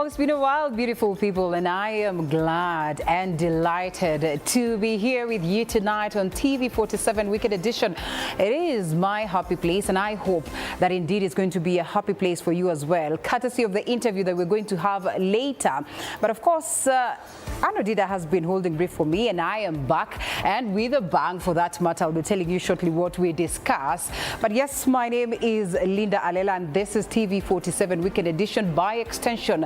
Well, it's been a while, beautiful people, and I am glad and delighted to be here with you tonight on TV47 Weekend Edition. It is my happy place, and I hope that indeed it's going to be a happy place for you as well, courtesy of the interview that we're going to have later. But of course, Anodida has been holding brief for me, and I am back, and with a bang for that matter. I'll be telling you shortly what we discuss. But yes, my name is Linda Alela, and this is TV47 Weekend Edition. By extension,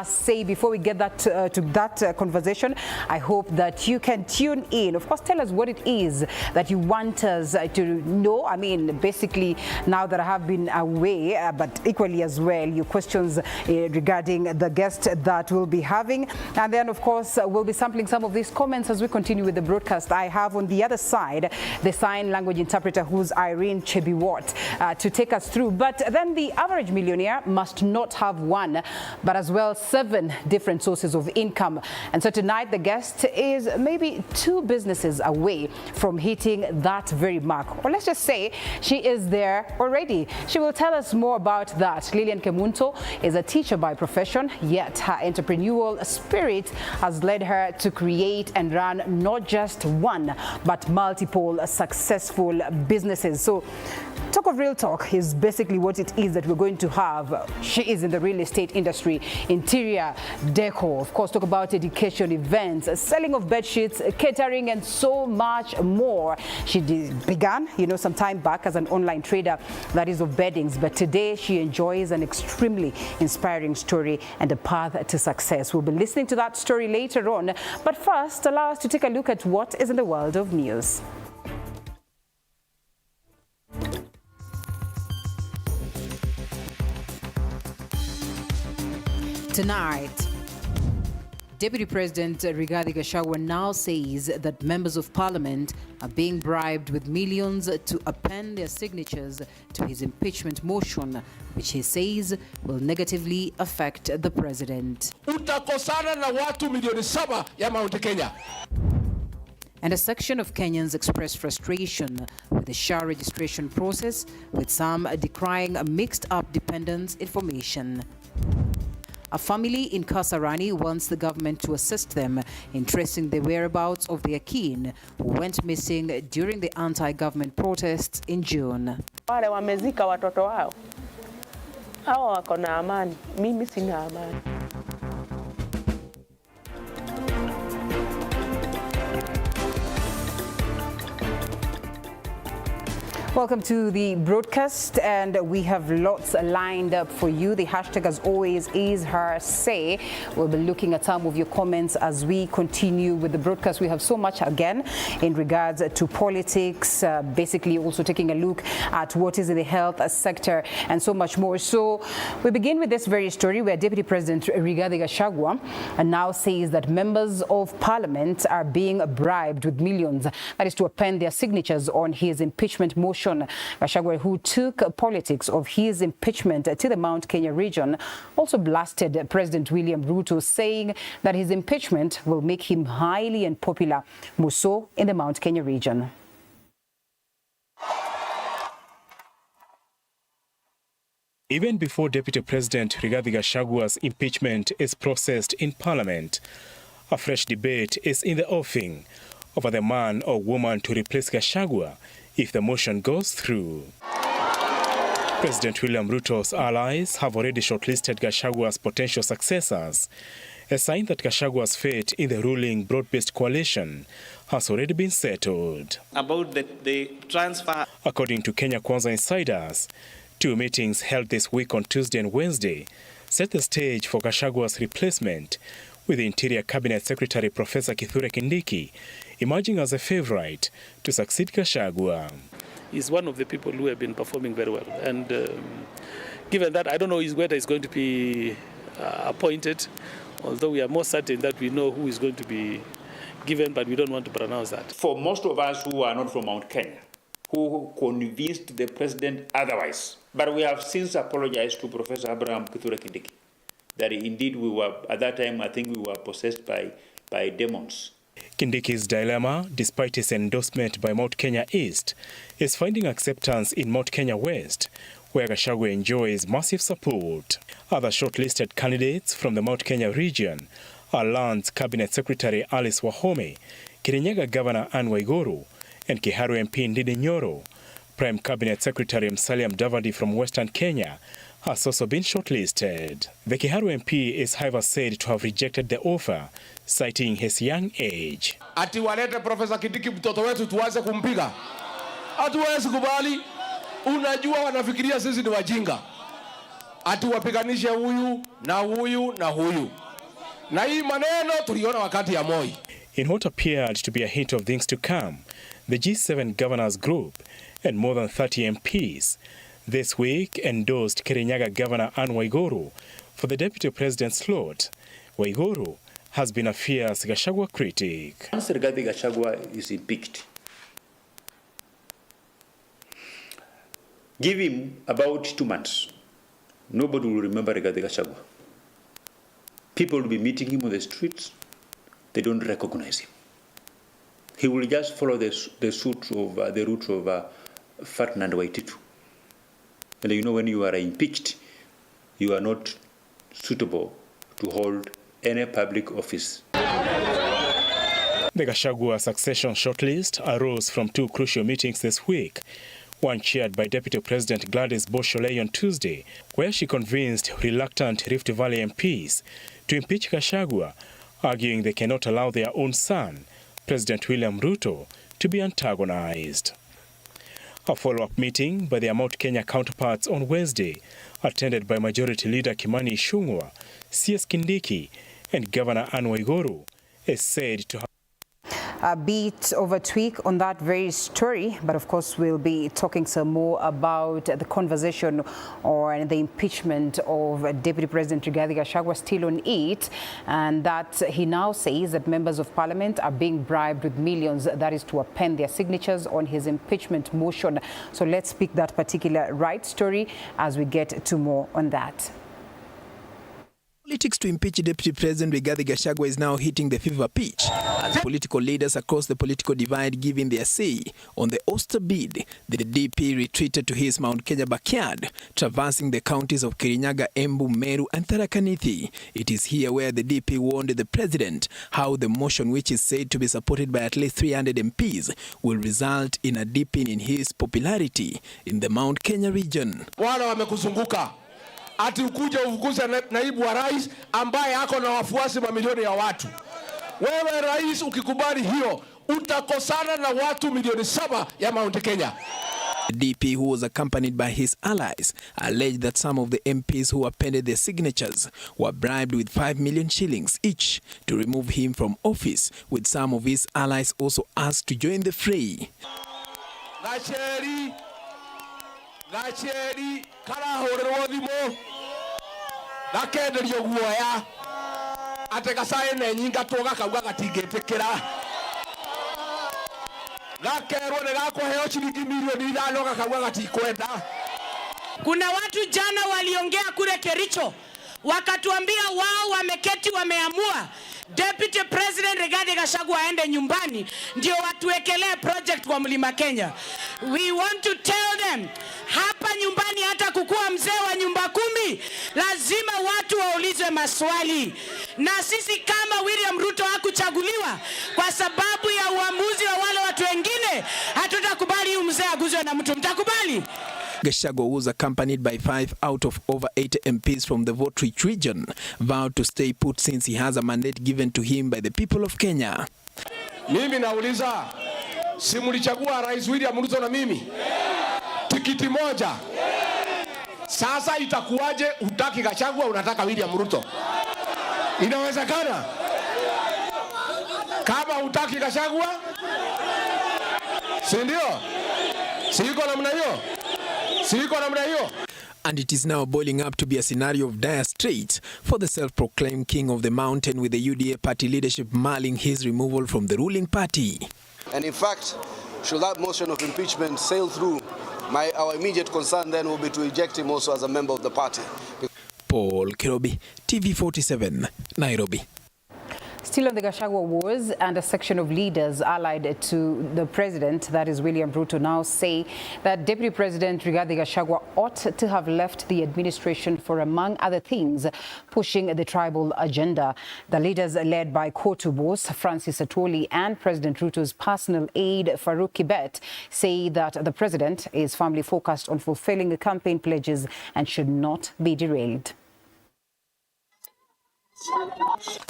say before we get that to that conversation, I hope that you can tune in. Of course, tell us what it is that you want us to know. I mean, basically, now that I have been away, but equally as well, your questions regarding the guest that we'll be having. And then, of course, we'll be sampling some of these comments as we continue with the broadcast. I have on the other side the sign language interpreter, who's Irene Chebiwot, to take us through. But then the average millionaire must not have one, but as well 7 different sources of income. And so tonight the guest is maybe 2 businesses away from hitting that very mark. Or let's just say she is there already. She will tell us more about that. Lillian Kemunto is a teacher by profession, yet her entrepreneurial spirit has led her to create and run not just one, but multiple successful businesses. So talk of real talk is basically what it is that we're going to have. She is in the real estate industry, interior decor, of course, talk about education, events, selling of bed sheets, catering, and so much more. She began, some time back as an online trader, that is of beddings, but today she enjoys an extremely inspiring story and a path to success. We'll be listening to that story later on, but first, allow us to take a look at what is in the world of news. Tonight, Deputy President Rigathi Gachagua now says that members of parliament are being bribed with millions to append their signatures to his impeachment motion, which he says will negatively affect the president. Utakosana na watu milioni 7 ya Mount Kenya. And a section of Kenyans expressed frustration with the SHA registration process, with some decrying a mixed-up dependence information. A family in Kasarani wants the government to assist them in tracing the whereabouts of their kin who went missing during the anti-government protests in June. Wale wamezika watoto wao. Hao wako na amani. Mimi sina amani. Welcome to the broadcast, and we have lots lined up for you. The hashtag, as always, is her say. We'll be looking at some of your comments as we continue with the broadcast. We have so much, again, in regards to politics, basically also taking a look at what is in the health sector and so much more. So we begin with this very story where Deputy President Rigathi Gachagua now says that members of parliament are being bribed with millions, that is to append their signatures on his impeachment motion. Gachagua, who took politics of his impeachment to the Mount Kenya region, also blasted President William Ruto, saying that his impeachment will make him highly unpopular, more so in the Mount Kenya region. Even before Deputy President Rigathi Gachagua's impeachment is processed in Parliament, a fresh debate is in the offing over the man or woman to replace Gachagua if the motion goes through. President William Ruto's allies have already shortlisted Gachagua's potential successors, a sign that Gachagua's fate in the ruling broad-based coalition has already been settled. About the transfer. According to Kenya Kwanza insiders, 2 meetings held this week on Tuesday and Wednesday set the stage for Gachagua's replacement, with the Interior Cabinet Secretary Professor Kithure Kindiki emerging as a favorite to succeed Gachagua. He's one of the people who have been performing very well. And given that, I don't know whether he's going to be appointed, although we are more certain that we know who is going to be given, but we don't want to pronounce that. For most of us who are not from Mount Kenya, who convinced the president otherwise, but we have since apologized to Professor Abraham Kithure Kindiki, that indeed we were, at that time, I think we were possessed by demons. Kindiki's dilemma, despite his endorsement by Mount Kenya East, is finding acceptance in Mount Kenya West, where Gachagua enjoys massive support. Other shortlisted candidates from the Mount Kenya region are Lands Cabinet Secretary Alice Wahome, Kirinyaga Governor Anne Waiguru, and Kiharu MP Ndindi Nyoro. Prime Cabinet Secretary Musalia Mudavadi from Western Kenya has also been shortlisted. The Kiharu MP is however said to have rejected the offer, citing his young age. Ati walete Profesa Kindiki mtoto wetu tuanze kumpiga. Hatuwezi kubali. Unajua wanafikiria sisi ni wajinga. Ati wapiganishe huyu na huyu na huyu. Na hii maneno tuliona wakati ya Moi. In what appeared to be a hint of things to come, the G7 governors group and more than 30 MPs this week endorsed Kirinyaga Governor Anne Waiguru for the Deputy President's slot. Waiguru has been a fierce Gachagua critic. Once Rigathi Gachagua is impeached, give him about 2 months. Nobody will remember Rigathi Gachagua. People will be meeting him on the streets. They don't recognize him. He will just follow the route of Ferdinand Waititu. And you know, when you are impeached, you are not suitable to hold any public office. The Gachagua succession shortlist arose from 2 crucial meetings this week. One chaired by Deputy President Gladys Bosholei on Tuesday, where she convinced reluctant Rift Valley MPs to impeach Gachagua, arguing they cannot allow their own son, President William Ruto, to be antagonized. A follow-up meeting by their Mount Kenya counterparts on Wednesday, attended by Majority Leader Kimani Ichung'wah, CS Kindiki, and Governor Anne Waiguru, is said to have a bit of a tweak on that very story, but of course we'll be talking some more about the conversation or the impeachment of Deputy President Rigathi Gachagua still on it, and that he now says that members of parliament are being bribed with millions, that is to append their signatures on his impeachment motion. So let's pick that particular right story as we get to more on that. Politics to impeach Deputy President Rigathi Gachagua is now hitting the fever pitch as political leaders across the political divide giving their say on the ouster bid. The DP retreated to his Mount Kenya backyard, traversing the counties of Kirinyaga, Embu, Meru and Tharaka Nithi. It is here where the DP warned the president how the motion, which is said to be supported by at least 300 MPs, will result in a dipping in his popularity in the Mount Kenya region. Wale wamekuzunguka. Ati ukuje ufukuze naibu wa rais ambaye ako na wafuasi mamilioni ya watu. Wewe rais ukikubali hiyo, utakosana na watu milioni 7 ya Mount Kenya. The DP, who was accompanied by his allies, alleged that some of the MPs who appended their signatures were bribed with 5 million shillings each to remove him from office, with some of his allies also asked to join the fray. Gacheri karahorerwo thimo gakenderio guoya ate gacae ne nyinga toga kauga gatingitikira gakerwo ne gakuheo ciringi milioni 5 gakauga gatikwenda. Kuna watu jana waliongea kule Kericho wakatuambia wao wameketi wameamua Deputy President Rigathi Gachagua aende nyumbani ndio watuwekelee project kwa Mlima Kenya. We want to tell them, hapa nyumbani hata kukua mzee wa nyumba 10 lazima watu waulizwe maswali. Na sisi kama William Ruto hakuchaguliwa kwa sababu ya uamuzi wa wale watu wengine, hatutakubali huyu mzee aguzwe na mtu. Mtakubali? Gachagua, who was accompanied by 5 out of over 80 MPs from the vote-rich region, vowed to stay put since he has a mandate given to him by the people of Kenya. Mimi nauliza, si mlichagua Rais William Ruto na mimi? Tikiti moja. Sasa itakuwaje utaki Gachagua unataka William Ruto? Inawezekana? Kama utaki Gachagua? Si ndio? Siko namna hiyo? And it is now boiling up to be a scenario of dire straits for the self-proclaimed king of the mountain, with the UDA party leadership mulling his removal from the ruling party. And in fact, should that motion of impeachment sail through, our immediate concern then will be to eject him also as a member of the party. Paul Kirobi, TV47, Nairobi. Still on the Gachagua wars, and a section of leaders allied to the president, that is William Ruto, now say that Deputy President Rigathi Gachagua ought to have left the administration for, among other things, pushing the tribal agenda. The leaders, led by Kotu boss Francis Atwoli and President Ruto's personal aide Farouk Kibet, say that the president is firmly focused on fulfilling the campaign pledges and should not be derailed.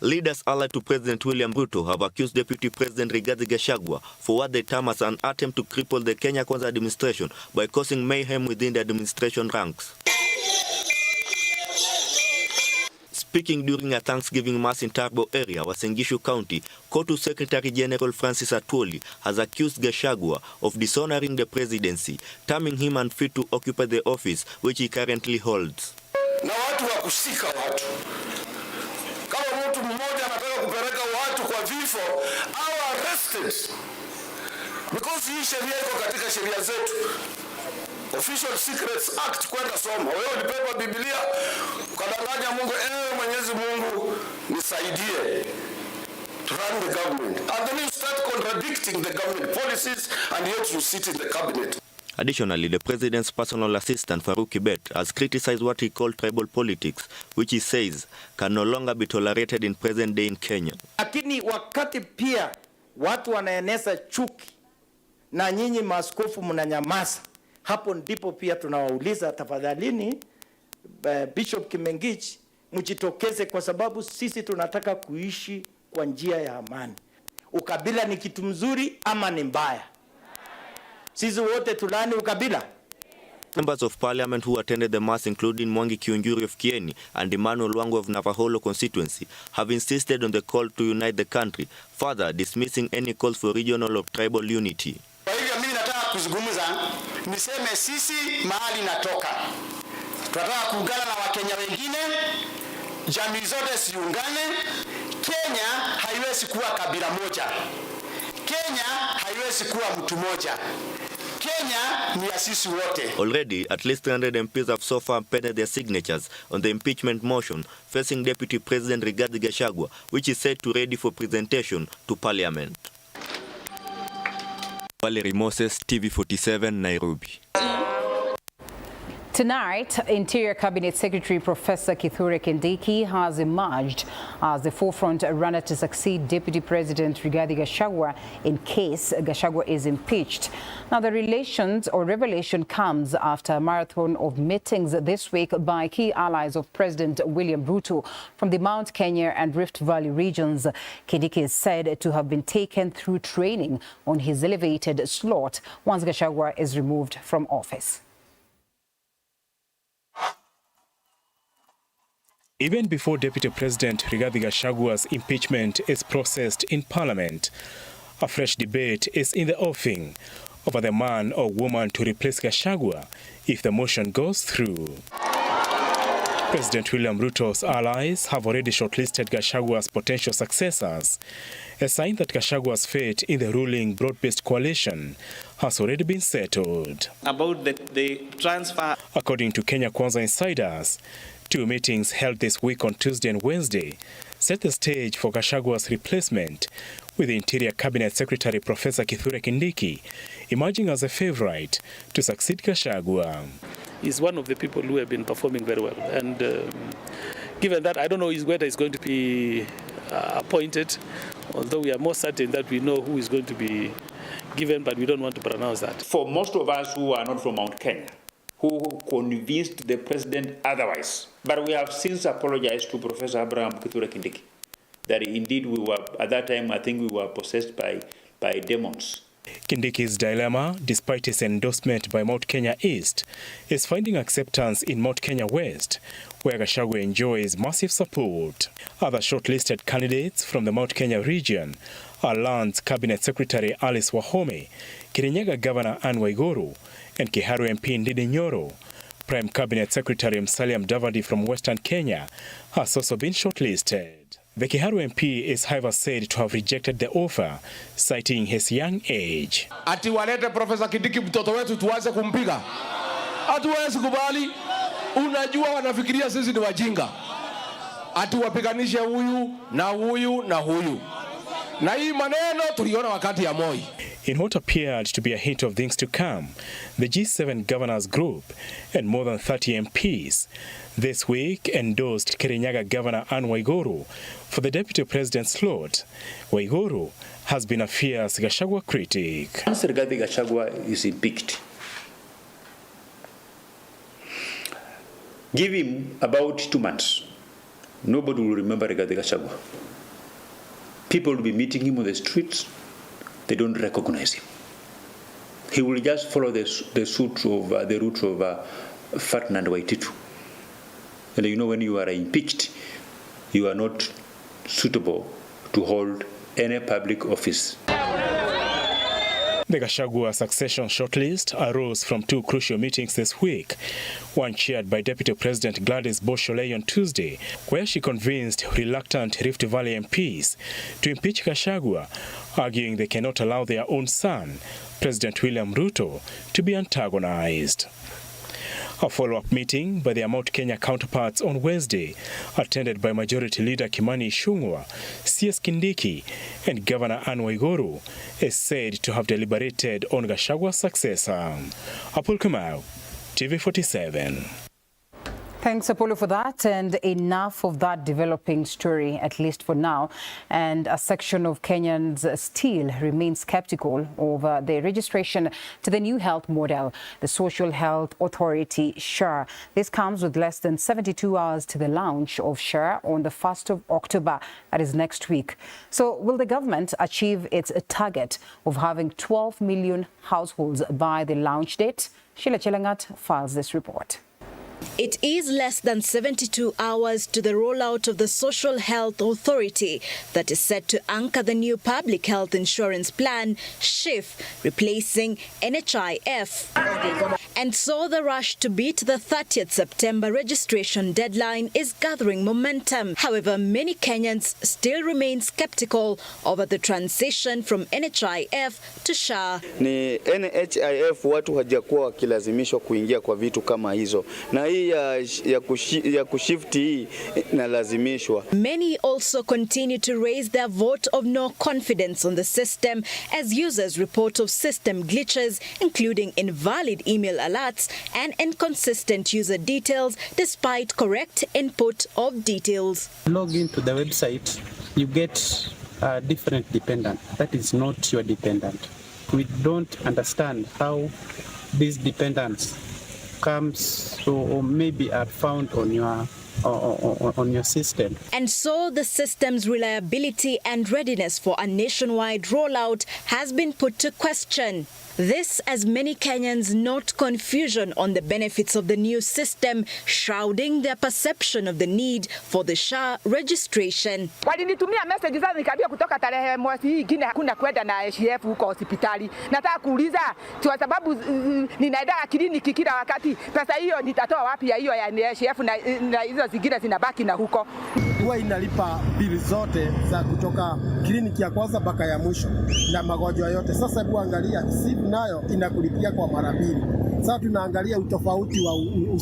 Leaders allied to President William Ruto have accused Deputy President Rigathi Gachagua for what they term as an attempt to cripple the Kenya Kwanza administration by causing mayhem within the administration ranks. Speaking during a Thanksgiving mass in Tarbo area, Wasengishu County, Kotu Secretary General Francis Atwoli has accused Gachagua of dishonoring the presidency, terming him unfit to occupy the office which he currently holds. Na watu wa kushika watu. Kama mtu mmoja anataka kupeleka watu kwa vifo, au arrested. Because hii sheria iko katika sheria zetu. Official Secrets Act, kwenda soma. Wewe ulipewa Biblia, ukadanganya Mungu, Mwenyezi Mungu nisaidie to run the government. And then you start contradicting the government policies, and yet you sit in the cabinet. Additionally, the president's personal assistant, Farouk Kibet, has criticized what he called tribal politics, which he says can no longer be tolerated in present day in Kenya. Lakini wakati pia watu wanaeneza chuki na nyinyi maaskofu mnanyamaza, hapo ndipo pia tunawauliza tafadhalini, Bishop Kimengich, mjitokeze, kwa sababu sisi tunataka kuishi kwa njia ya amani. Ukabila ni kitu mzuri ama ni mbaya? Sisi wote tulani ukabila. Members of parliament who attended the mass, including Mwangi Kiunjuri of Kieni and Emmanuel Wango of Navaholo constituency, have insisted on the call to unite the country, further dismissing any calls for regional or tribal unity. Kwa hivyo mimi nataka kuzungumza, niseme sisi mahali natoka, tunataka kuungana na Wakenya wengine, jamii zote ziungane. Kenya haiwezi kuwa kabila moja. Kenya haiwezi kuwa mtu moja. Kenya ni ya sisi wote. Already, at least 300 MPs have so far appended their signatures on the impeachment motion facing Deputy President Rigathi Gachagua, which is said to ready for presentation to Parliament. Valerie Moses, TV47, Nairobi. Tonight, Interior Cabinet Secretary Professor Kithure Kindiki has emerged as the forefront runner to succeed Deputy President Rigathi Gachagua in case Gachagua is impeached. Now, the revelation comes after a marathon of meetings this week by key allies of President William Ruto from the Mount Kenya and Rift Valley regions. Kindiki is said to have been taken through training on his elevated slot once Gachagua is removed from office. Even before Deputy President Rigathi Gachagua's impeachment is processed in Parliament, a fresh debate is in the offing over the man or woman to replace Gachagua if the motion goes through. President William Ruto's allies have already shortlisted Gachagua's potential successors, a sign that Gachagua's fate in the ruling broad-based coalition has already been settled. About the transfer. According to Kenya Kwanza insiders, 2 meetings held this week on Tuesday and Wednesday set the stage for Gachagua's replacement, with the Interior Cabinet Secretary Professor Kithure Kindiki emerging as a favorite to succeed Gachagua. He's one of the people who have been performing very well, and given that, I don't know whether he's going to be appointed, although we are more certain that we know who is going to be given, but we don't want to pronounce that. For most of us who are not from Mount Kenya, who convinced the president otherwise. But we have since apologized to Professor Abraham Kithure Kindiki that indeed we were, at that time, I think we were possessed by demons. Kindiki's dilemma, despite his endorsement by Mount Kenya East, is finding acceptance in Mount Kenya West, where Gachagua enjoys massive support. Other shortlisted candidates from the Mount Kenya region are Lands Cabinet Secretary Alice Wahome, Kirinyaga Governor Anne Waiguru, and Kiharu MP Ndindi Nyoro. Prime Cabinet Secretary Musalia Mudavadi from Western Kenya has also been shortlisted. The Kiharu MP is however said to have rejected the offer, citing his young age. Ati walete Professor Kindiki mtoto wetu tuanze kumpiga. Hatuwezi kubali. Unajua wanafikiria sisi ni wajinga. ati wapiganishe huyu na huyu na huyu. Na hii maneno tuliona wakati ya Moi. In what appeared to be a hint of things to come, the G7 governors group and more than 30 MPs this week endorsed Kirinyaga Governor Anne Waiguru for the Deputy President's slot. Waiguru has been a fierce Gachagua critic. Once Rigathi Gachagua is impeached, give him about 2 months. Nobody will remember Rigathi Gachagua. People will be meeting him on the streets. They don't recognize him. He will just follow the route of Ferdinand Waititu. And you know, when you are impeached, you are not suitable to hold any public office. The Gachagua succession shortlist arose from 2 crucial meetings this week, one chaired by Deputy President Gladys Bosholei on Tuesday, where she convinced reluctant Rift Valley MPs to impeach Gachagua, arguing they cannot allow their own son, President William Ruto, to be antagonized. A follow-up meeting by their Mount Kenya counterparts on Wednesday, attended by Majority Leader Kimani Ichung'wah, CS Kindiki, and Governor Anne Waiguru, is said to have deliberated on Gachagua's successor. Apul Kamau, TV47. Thanks, Apollo, for that. And enough of that developing story, at least for now. And a section of Kenyans still remains skeptical over the registration to the new health model, the Social Health Authority, SHA. This comes with less than 72 hours to the launch of SHA on the 1st of October, that is next week. So will the government achieve its target of having 12 million households by the launch date? Sheila Chelangat files this report. It is less than 72 hours to the rollout of the Social Health Authority that is set to anchor the new public health insurance plan, SHIF, replacing NHIF. And so the rush to beat the 30th September registration deadline is gathering momentum. However, many Kenyans still remain skeptical over the transition from NHIF to SHA. Ni NHIF watu hajakuwa wakilazimishwa kuingia kwa vitu kama hizo. Na hii ya kushifti hii inalazimishwa. Many also continue to raise their vote of no confidence on the system as users report of system glitches, including invalid email alerts and inconsistent user details despite correct input of details. Log into the website, you get a different dependent. That is not your dependent. We don't understand how these dependents comes or maybe are found on your system. And so the system's reliability and readiness for a nationwide rollout has been put to question. This as many Kenyans note confusion on the benefits of the new system, shrouding their perception of the need for the SHA registration. Walinitumia message zangu nikaambia kutoka tarehe mwezi hii ingine hakuna kwenda na SHF huko hospitali. Nataka kuuliza kwa sababu ninaenda kliniki kila wakati, pesa hiyo nitatoa wapi ya hiyo ya SHF na hizo zingine zinabaki na huko. Huwa inalipa bili zote za kutoka kliniki ya kwanza mpaka ya mwisho na magonjwa yote. Sasa hebu angalia SIF nayo inakulipia kwa mara mbili. Sasa tunaangalia utofauti wa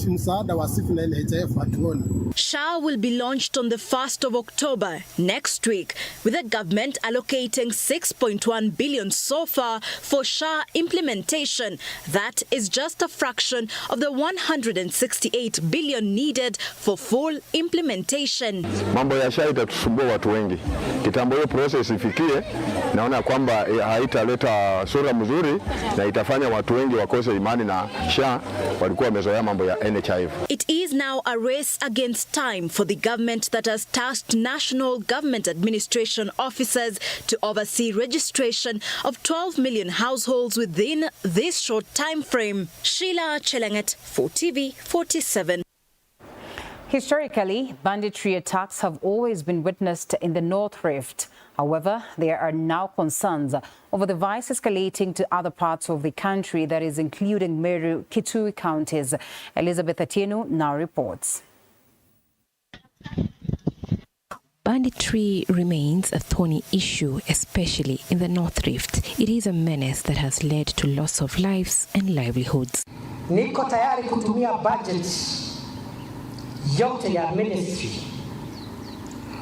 msaada wa SIF na NHIF hatuoni. SHA will be launched on the 1st of October next week, with the government allocating 6.1 billion so far for SHA implementation. That is just a fraction of the 168 billion needed for full implementation. Mambo ya SHA itatusumbua watu wengi. Kitambo hiyo process ifikie, naona kwamba haitaleta sura mzuri na itafanya watu wengi wakose imani na SHA, walikuwa wamezoea mambo ya NHIF. It is now a race against time for the government that has tasked national government administration officers to oversee registration of 12 million households within this short time frame. Sheila Chelangat for TV47. Historically, banditry attacks have always been witnessed in the North Rift. However, there are now concerns over the vice escalating to other parts of the country, that is including Meru, Kitui counties. Elizabeth Atieno now reports. Banditry remains a thorny issue, especially in the North Rift. It is a menace that has led to loss of lives and livelihoods. Niko tayari kutumia budget yote ya ministry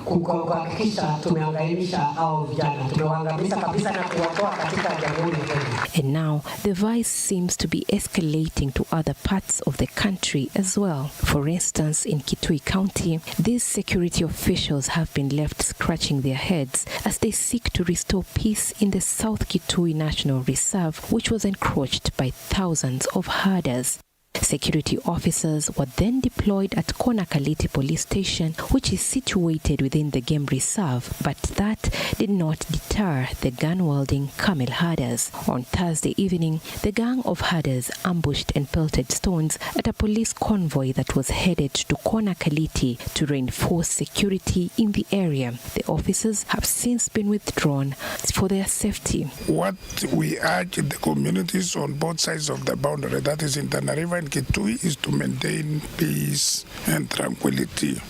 kuhakikisha tumeangalisha hao vijana, tumewaangamiza kabisa na kuwatoa katika Jamhuri ya Kenya. And now the vice seems to be escalating to other parts of the country as well. For instance, in Kitui County, these security officials have been left scratching their heads as they seek to restore peace in the South Kitui National Reserve, which was encroached by thousands of herders. Security officers were then deployed at Konakaliti police station, which is situated within the game reserve, but that did not deter the gun-wielding camel herders. On Thursday evening, the gang of herders ambushed and pelted stones at a police convoy that was headed to Konakaliti to reinforce security in the area. The officers have since been withdrawn for their safety. What we urge the communities on both sides of the boundary, that is in Tana River and Kitui, is to maintain peace and tranquility.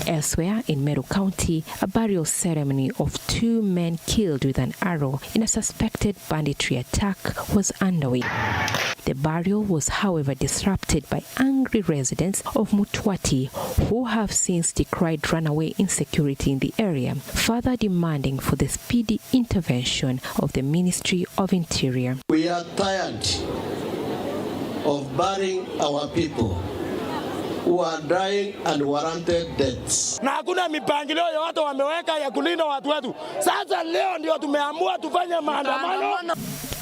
Elsewhere in Meru County, a burial ceremony of 2 men killed with an arrow in a suspected banditry attack was underway. The burial was, however, disrupted by angry residents of Mutwati who have since decried runaway insecurity in the area, further demanding for the speedy intervention of the Ministry of Interior. We are tired of burying our people who are dying unwarranted deaths. Na hakuna mipangilio yoyote wameweka ya kulinda watu wetu. Sasa leo ndio tumeamua tufanye maandamano.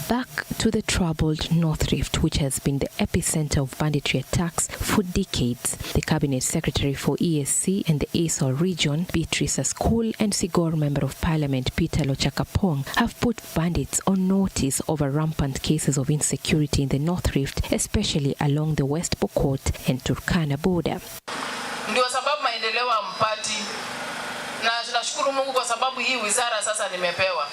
Back to the troubled North Rift, which has been the epicenter of banditry attacks for decades. The Cabinet Secretary for ESC and the ASOL region, Beatrice Askul, and Sigor Member of Parliament Peter Lochakapong have put bandits on notice over rampant cases of insecurity in the North Rift, especially along the West Pokot and Turkana border. Ndio sababu maendeleo hampati, na tunashukuru Mungu kwa sababu hii wizara sasa nimepewa.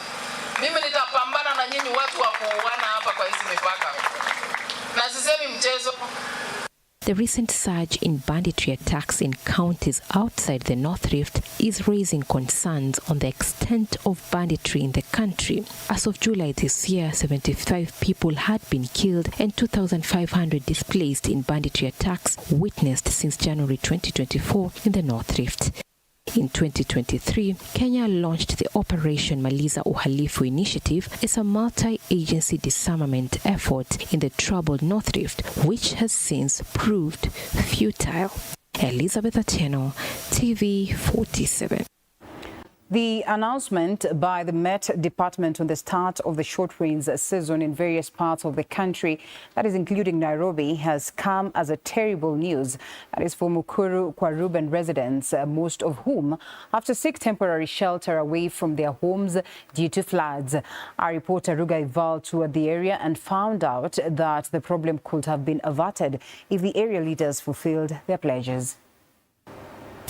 Mimi nitapambana na nyinyi watu wa kuuana hapa kwa hizi mipaka. Na sisemi mchezo. The recent surge in banditry attacks in counties outside the North Rift is raising concerns on the extent of banditry in the country. As of July this year, 75 people had been killed and 2,500 displaced in banditry attacks witnessed since January 2024 in the North Rift. In 2023, Kenya launched the Operation Maliza Uhalifu initiative as a multi-agency disarmament effort in the troubled North Rift, which has since proved futile. Elizabeth Atieno, TV47. The announcement by the Met Department on the start of the short rains season in various parts of the country, that is including Nairobi, has come as a terrible news. That is for Mukuru kwa Ruben residents, most of whom have to seek temporary shelter away from their homes due to floods. Our reporter Ruga Ival toured the area and found out that the problem could have been averted if the area leaders fulfilled their pledges.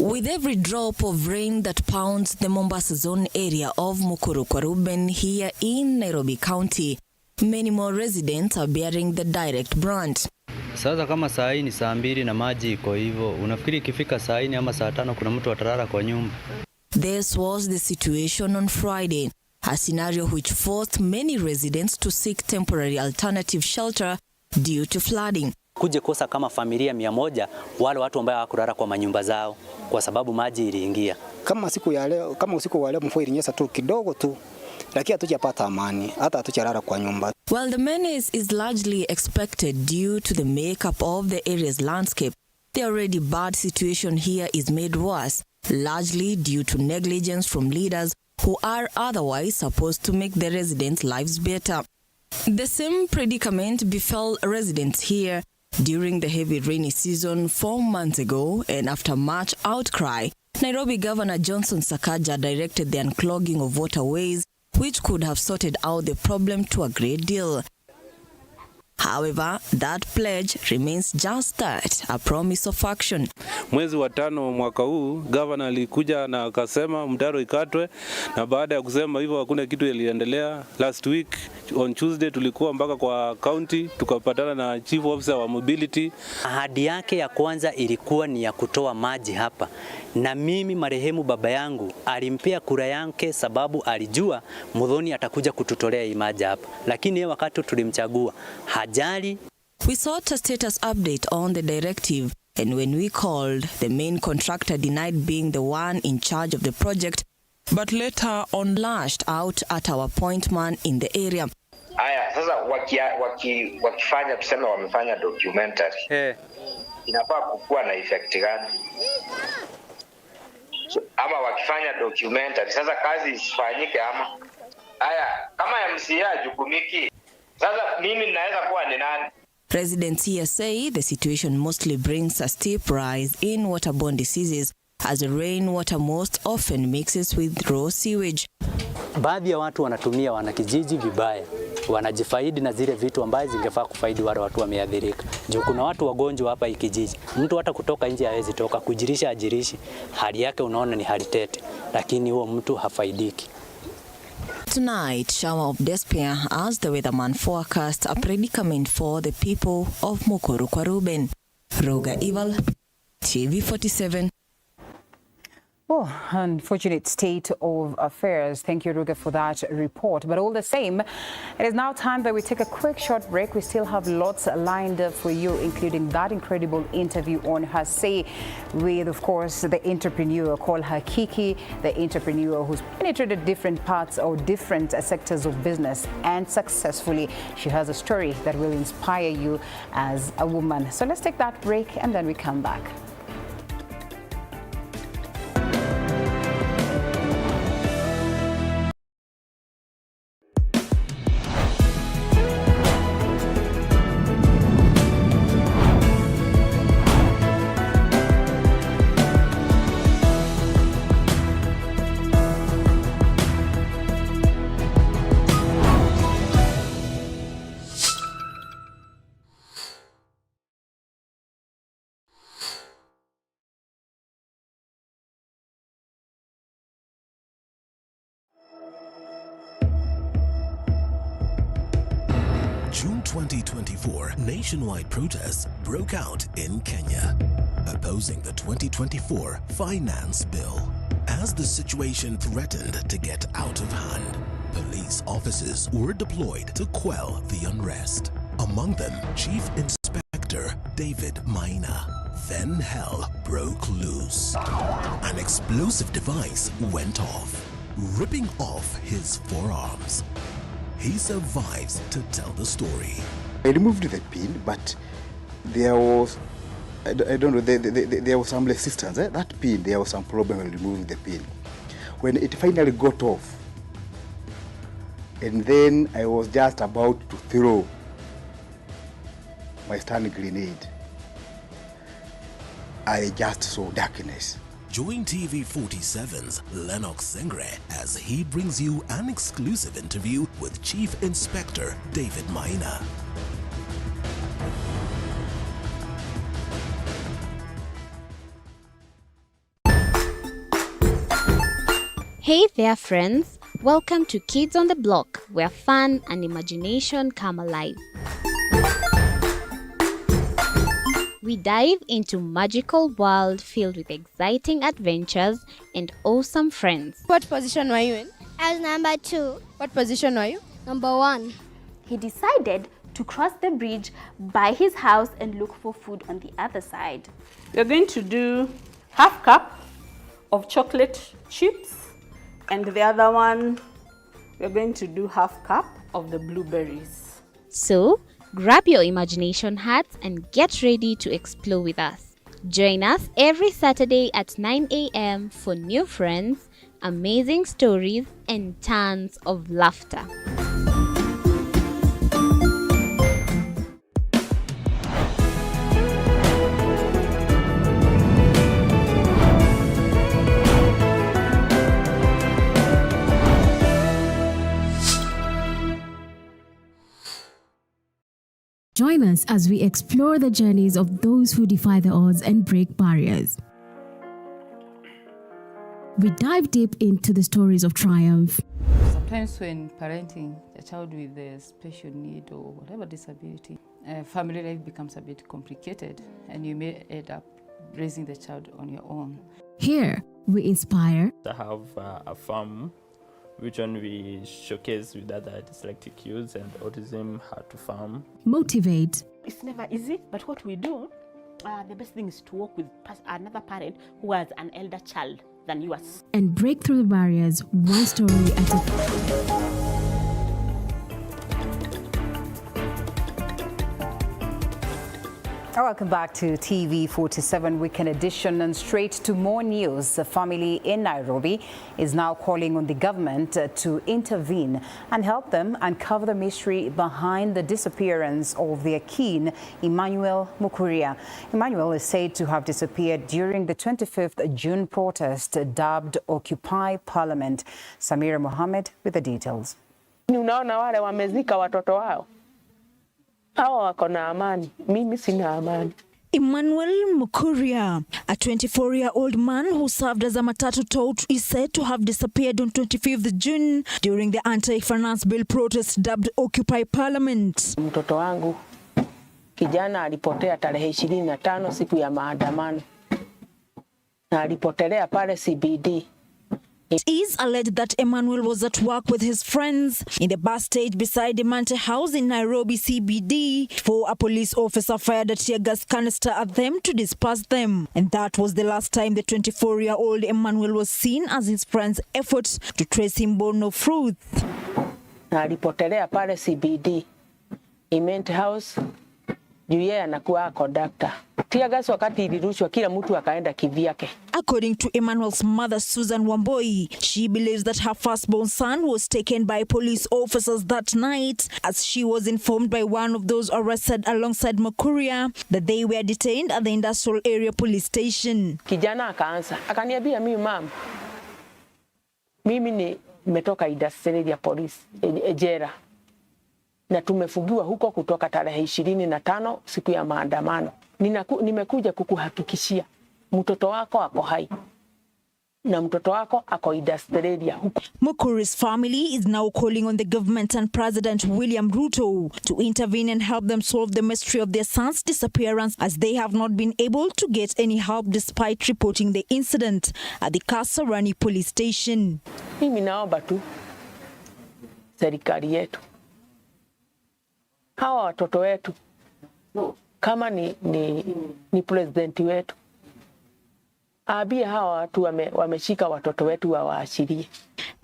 With every drop of rain that pounds the Mombasa zone area of Mukuru kwa Ruben here in Nairobi County, many more residents are bearing the direct brunt. Sasa kama saa hii ni saa 2 na maji iko hivyo, unafikiri ikifika saa 4 ama saa 5 kuna mtu atarara kwa nyumba? This was the situation on Friday, a scenario which forced many residents to seek temporary alternative shelter due to flooding. Kuje kosa kama familia 100 wale watu ambao hawakulala kwa manyumba zao kwa sababu maji iliingia. Kama siku ya leo, kama usiku wa leo mvua ilinyesha tu kidogo tu, lakini hatujapata amani, hata hatujalala kwa nyumba. While the menace is largely expected due to the makeup of the area's landscape, the already bad situation here is made worse, largely due to negligence from leaders who are otherwise supposed to make the residents' lives better. The same predicament befell residents here during the heavy rainy season 4 months ago, and after much outcry, Nairobi Governor Johnson Sakaja directed the unclogging of waterways, which could have sorted out the problem to a great deal. However, that pledge remains just that, a promise of action. Mwezi wa 5 mwaka huu, governor alikuja na akasema mtaro ikatwe, na baada ya kusema hivyo hakuna kitu iliendelea. Last week on Tuesday tulikuwa mpaka kwa county tukapatana na chief officer wa mobility. Ahadi yake ya kwanza ilikuwa ni ya kutoa maji hapa. Na mimi marehemu baba yangu alimpea kura yake sababu alijua Muthoni atakuja kututolea hii maji hapa. Lakini wakati tulimchagua hajali. We sought a status update on the directive And when we called, the main contractor denied being the one in charge of the project, but later on lashed out at our point man in the area. Aya, sasa wakifanya tuseme wamefanya documentary. Inafaa kukuwa na effect gani? Ama wakifanya documentary, sasa kazi isifanyike ama? Aya, kama MCA jukumiki, sasa mimi naweza kuwa ni nani? Residents here say the situation mostly brings a steep rise in waterborne diseases as the rainwater most often mixes with raw sewage. Baadhi ya watu wanatumia wanakijiji vibaya, wanajifaidi na zile vitu ambazo zingefaa kufaidi wale watu wameathirika. Juu kuna watu wagonjwa hapa ikijiji, mtu hata kutoka nje hawezi toka, kujirisha ajirishi, hali yake unaona ni hali tete, lakini huo mtu hafaidiki. Tonight, shower of despair as the weatherman forecast a predicament for the people of Mukuru kwa Ruben. Roga Ival, TV47. Oh, unfortunate state of affairs. Thank you, Ruga, for that report. But all the same, it is now time that we take a quick short break. We still have lots lined up for you, including that incredible interview on her say with, of course, the entrepreneur called her Kiki, the entrepreneur who's penetrated different parts or different sectors of business and successfully. She has a story that will inspire you as a woman. So let's take that break and then we come back. June 2024, nationwide protests broke out in Kenya, opposing the 2024 Finance Bill. As the situation threatened to get out of hand, police officers were deployed to quell the unrest. Among them, Chief Inspector David Maina. Then hell broke loose. An explosive device went off, ripping off his forearms. He survives to tell the story. I removed the pin, but there was, I don't know, there was some resistance. That pin, there was some problem with removing the pin. When it finally got off, and then I was just about to throw my stun grenade, I just saw darkness. Join TV47's Lennox Sengre as he brings you an exclusive interview with Chief Inspector David Maina. Hey there, friends. Welcome to Kids on the Block, where fun and imagination come alive. We dive into magical world filled with exciting adventures and awesome friends. What position were you in? I was number 2. What position were you? Number 1. He decided to cross the bridge by his house and look for food on the other side. We're going to do half cup of chocolate chips, and the other one, we're going to do half cup of the blueberries. So, grab your imagination hats and get ready to explore with us. Join us every Saturday at 9 a.m. for new friends, amazing stories, and tons of laughter. Join us as we explore the journeys of those who defy the odds and break barriers. We dive deep into the stories of triumph. Sometimes when parenting a child with a special need or whatever disability, family life becomes a bit complicated and you may end up raising the child on your own. Here, we inspire. I have a farm which one we showcase with other dyslexic kids and autism, how to farm. Motivate. It's never easy, but what we do, the best thing is to work with another parent who has an elder child than yours. And break through the barriers, one story at a Welcome back to TV47 Weekend Edition, and straight to more news. A family in Nairobi is now calling on the government to intervene and help them uncover the mystery behind the disappearance of their kin, Emmanuel Mukuria. Emmanuel is said to have disappeared during the 25th June protest dubbed Occupy Parliament. Samira Mohammed with the details. Unaona wale wamezika watoto wao. Hawa wako na amani, mimi sina amani. Emmanuel Mukuria, a 24-year-old man who served as a matatu tow, is said to have disappeared on 25th June during the anti-finance bill protest dubbed Occupy Parliament. Mtoto wangu kijana alipotea tarehe 25 siku ya maandamano. Na alipotelea pale CBD. It is alleged that Emmanuel was at work with his friends in the bus stage beside the Mante House in Nairobi CBD before a police officer fired a tear gas canister at them to disperse them. And that was the last time the 24-year-old Emmanuel was seen, as his friends' efforts to trace him bore no fruit. Na alipotelea pale CBD, Mante House, juu yeye anakuwa conductor. Tear gas wakati ilirushwa, kila mtu akaenda kivyake. According to Emmanuel's mother, Susan Wamboi, she believes that her firstborn son was taken by police officers that night, as she was informed by one of those arrested alongside Mukuria that they were detained at the Industrial Area Police Station. Kijana akaanza, akaniambia mimi mama, mimi nimetoka Industrial Area Police jela. Na tumefungiwa huko kutoka tarehe 25 siku ya maandamano. Nimekuja kukuhakikishia mtoto wako ako hai na mtoto wako ako Australia huko. Mukuri's family is now calling on the government and President William Ruto to intervene and help them solve the mystery of their son's disappearance, as they have not been able to get any help despite reporting the incident at the Kasarani police station. Mimi naomba tu serikali yetu, hawa watoto wetu, kama ni president wetu, abia hawa watu wameshika watoto wetu wawaashirie.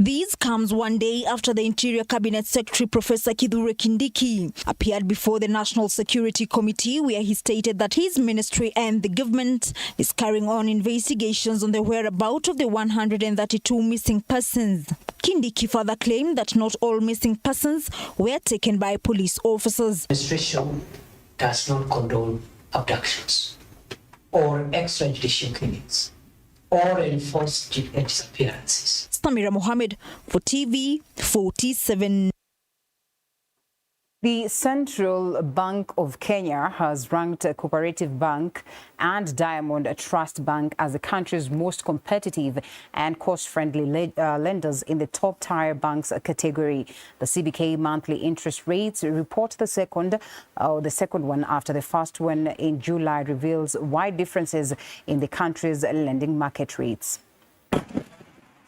This comes one day after the Interior Cabinet Secretary Professor Kithure Kindiki appeared before the National Security Committee, where he stated that his ministry and the government is carrying on investigations on the whereabouts of the 132 missing persons. Kindiki further claimed that not all missing persons were taken by police officers. Administration does not condone abductions or extrajudicial killings or enforced disappearances. Samira Mohammed for TV47. The Central Bank of Kenya has ranked Cooperative Bank and Diamond Trust Bank as the country's most competitive and cost-friendly lenders in the top-tier banks category. The CBK monthly interest rates report the second one after the first one in July reveals wide differences in the country's lending market rates.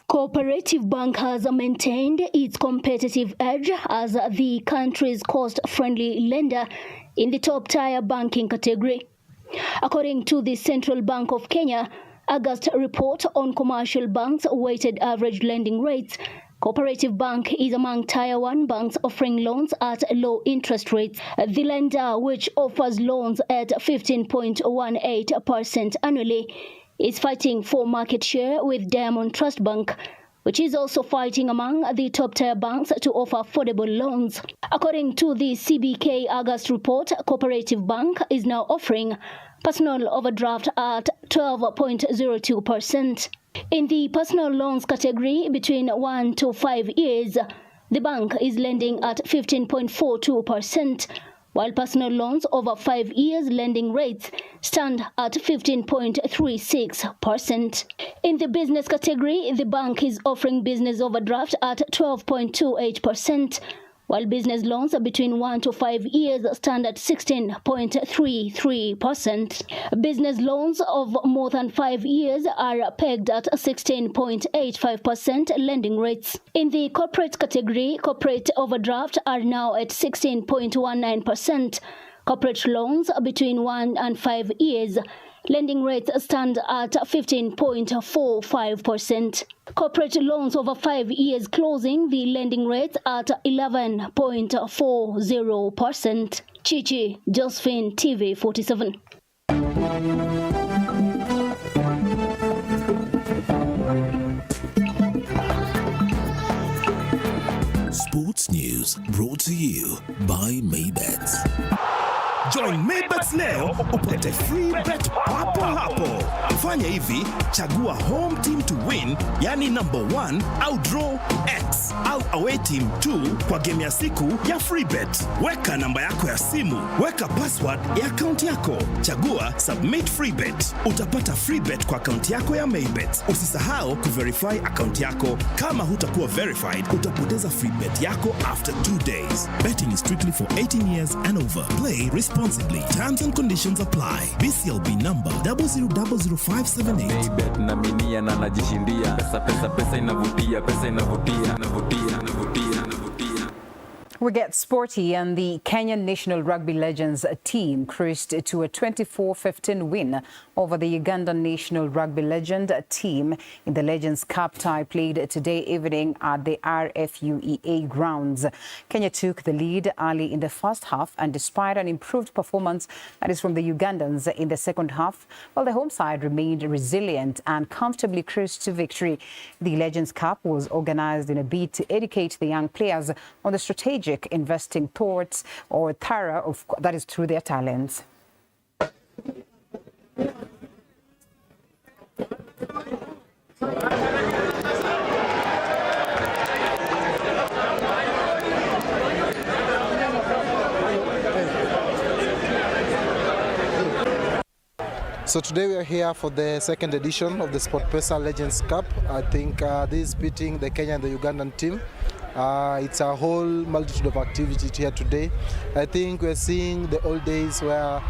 Cooperative Bank has maintained its competitive edge as the country's cost-friendly lender in the top-tier banking category. According to the Central Bank of Kenya, August report on commercial banks' weighted average lending rates, Cooperative Bank is among Tier 1 banks offering loans at low interest rates. The lender, which offers loans at 15.18% annually, is fighting for market share with Diamond Trust Bank, which is also fighting among the top-tier banks to offer affordable loans. According to the CBK August report, Cooperative Bank is now offering personal overdraft at 12.02%. In the personal loans category between 1 to 5 years, the bank is lending at 15.42%, while personal loans over 5 years lending rates stand at 15.36%. In the business category, the bank is offering business overdraft at 12.28%, while business loans between 1 to 5 years stand at 16.33%. Business loans of more than 5 years are pegged at 16.85% lending rates. In the corporate category, corporate overdraft are now at 16.19%, Corporate loans between 1 and 5 years, lending rates stand at 15.45%. Corporate loans over 5 years closing the lending rates at 11.40%. Chichi Josephine, TV47. Sports news brought to you by Maybets. Join Maybets leo upate free bet papo hapo. Fanya hivi, chagua home team to win, yani number 1 au draw X au away team 2 kwa game ya siku ya free bet. Weka namba yako ya simu, weka password ya account yako, chagua submit free bet. Utapata free bet kwa account yako ya Maybets. Usisahau kuverify account yako. Kama hutakuwa verified, utapoteza free bet yako after 2 days. Betting is strictly for 18 years and over. Play responsibly. Terms and conditions apply. BCLB number 0000578. Maybet na minia na najishindia. Pesa inavutia, inavutia. We get sporty, and the Kenyan national rugby legends team cruised to a 24-15 win over the Ugandan national rugby legend team in the Legends Cup tie played today evening at the RFUEA grounds. Kenya took the lead early in the first half, and despite an improved performance that is from the Ugandans in the second half, well, the home side remained resilient and comfortably cruised to victory. The Legends Cup was organized in a bid to educate the young players on the strategic investing thoughts or thorough that is through their talents. So today we are here for the second edition of the SportPesa Legends Cup. I think this is beating the Kenyan and the Ugandan team. It's a whole multitude of activity here today. I think we're seeing the old days where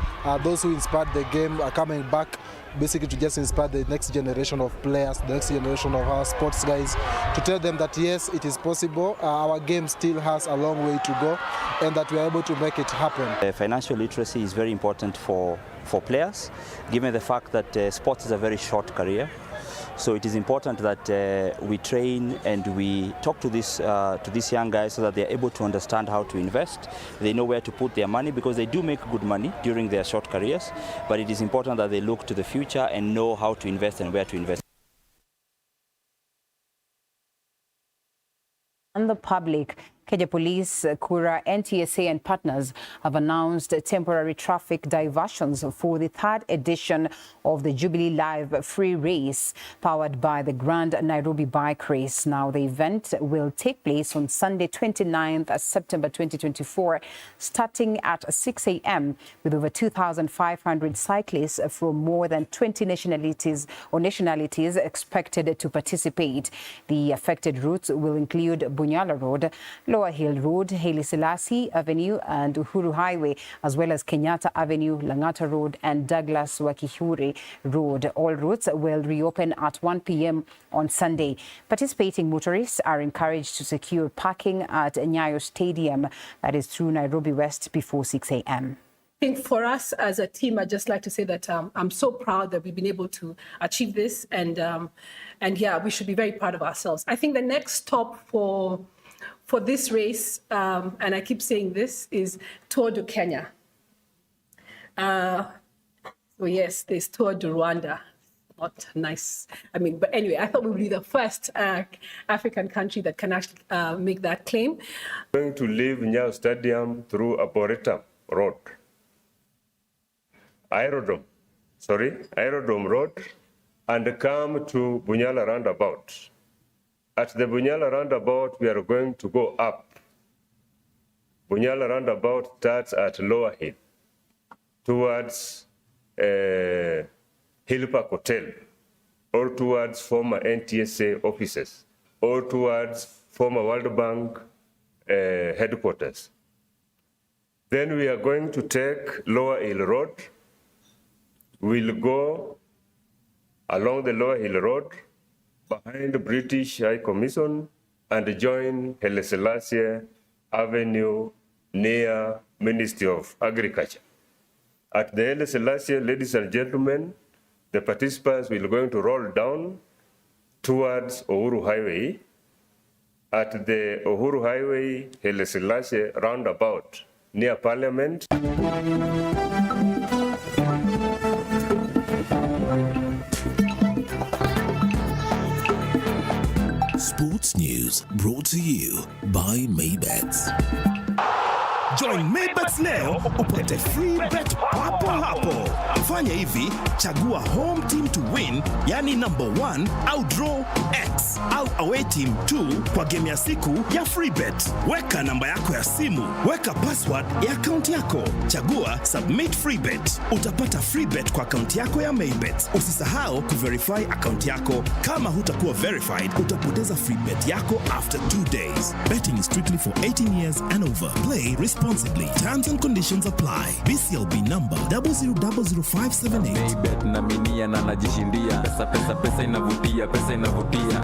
those who inspired the game are coming back, basically to just inspire the next generation of players, the next generation of our sports guys, to tell them that yes, it is possible. Our game still has a long way to go, and that we are able to make it happen. Financial literacy is very important for players, given the fact that sports is a very short career. So it is important that we train and we talk to these young guys so that they are able to understand how to invest. They know where to put their money, because they do make good money during their short careers. But it is important that they look to the future and know how to invest and where to invest. And the public, Kenya Police, Kura, NTSA and partners have announced temporary traffic diversions for the third edition of the Jubilee Live Free Race powered by the Grand Nairobi Bike Race. Now, the event will take place on Sunday, 29th September 2024, starting at 6 a.m. with over 2,500 cyclists from more than 20 nationalities expected to participate. The affected routes will include Bunyala Road, Lower Hill Road, Haile Selassie Avenue and Uhuru Highway, as well as Kenyatta Avenue, Langata Road and Douglas Wakihure Road. All routes will reopen at 1 p.m. on Sunday. Participating motorists are encouraged to secure parking at Nyayo Stadium, that is through Nairobi West, before 6 a.m. I think for us as a team, I'd just like to say that I'm so proud that we've been able to achieve this, and yeah, we should be very proud of ourselves. I think the next stop for this race, and I keep saying this, is Tour de Kenya. So yes, there's Tour de Rwanda. Not nice. I mean, but anyway, I thought we would be the first African country that can actually make that claim. We're going to leave Nyayo Stadium through Arboretum Road. Aerodrome Road, and come to Bunyala Roundabout. At the Bunyala Roundabout, we are going to go up. Bunyala Roundabout starts at Lower Hill, towards Hill Park Hotel, or towards former NTSA offices, or towards former World Bank headquarters. Then we are going to take Lower Hill Road. We'll go along the Lower Hill Road, behind the British High Commission, and join Haile Selassie Avenue near Ministry of Agriculture. At the Haile Selassie, ladies and gentlemen, the participants will going to roll down towards Uhuru Highway. At the Uhuru Highway, Haile Selassie roundabout near Parliament. Sports news brought to you by Maybets. Join Maybets leo upate free bet papo hapo. Fanya hivi, chagua home team to win, yani number 1 au draw X au away team 2 kwa game ya siku ya free bet. Weka namba yako ya simu, weka password ya account yako, chagua submit free bet. Utapata free bet kwa account yako ya Maybets. Usisahau kuverify account yako. Kama hutakuwa verified, utapoteza free bet yako after 2 days. Betting is strictly for 18 years and over. Play responsibly. Terms and conditions apply. BCLB number 0000578. Maybet na minia na najishindia. Pesa inavutia, pesa inavutia.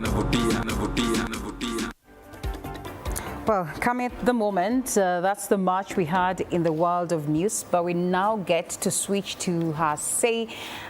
Well, coming at the moment, that's the march we had in the world of news, but we now get to switch to her say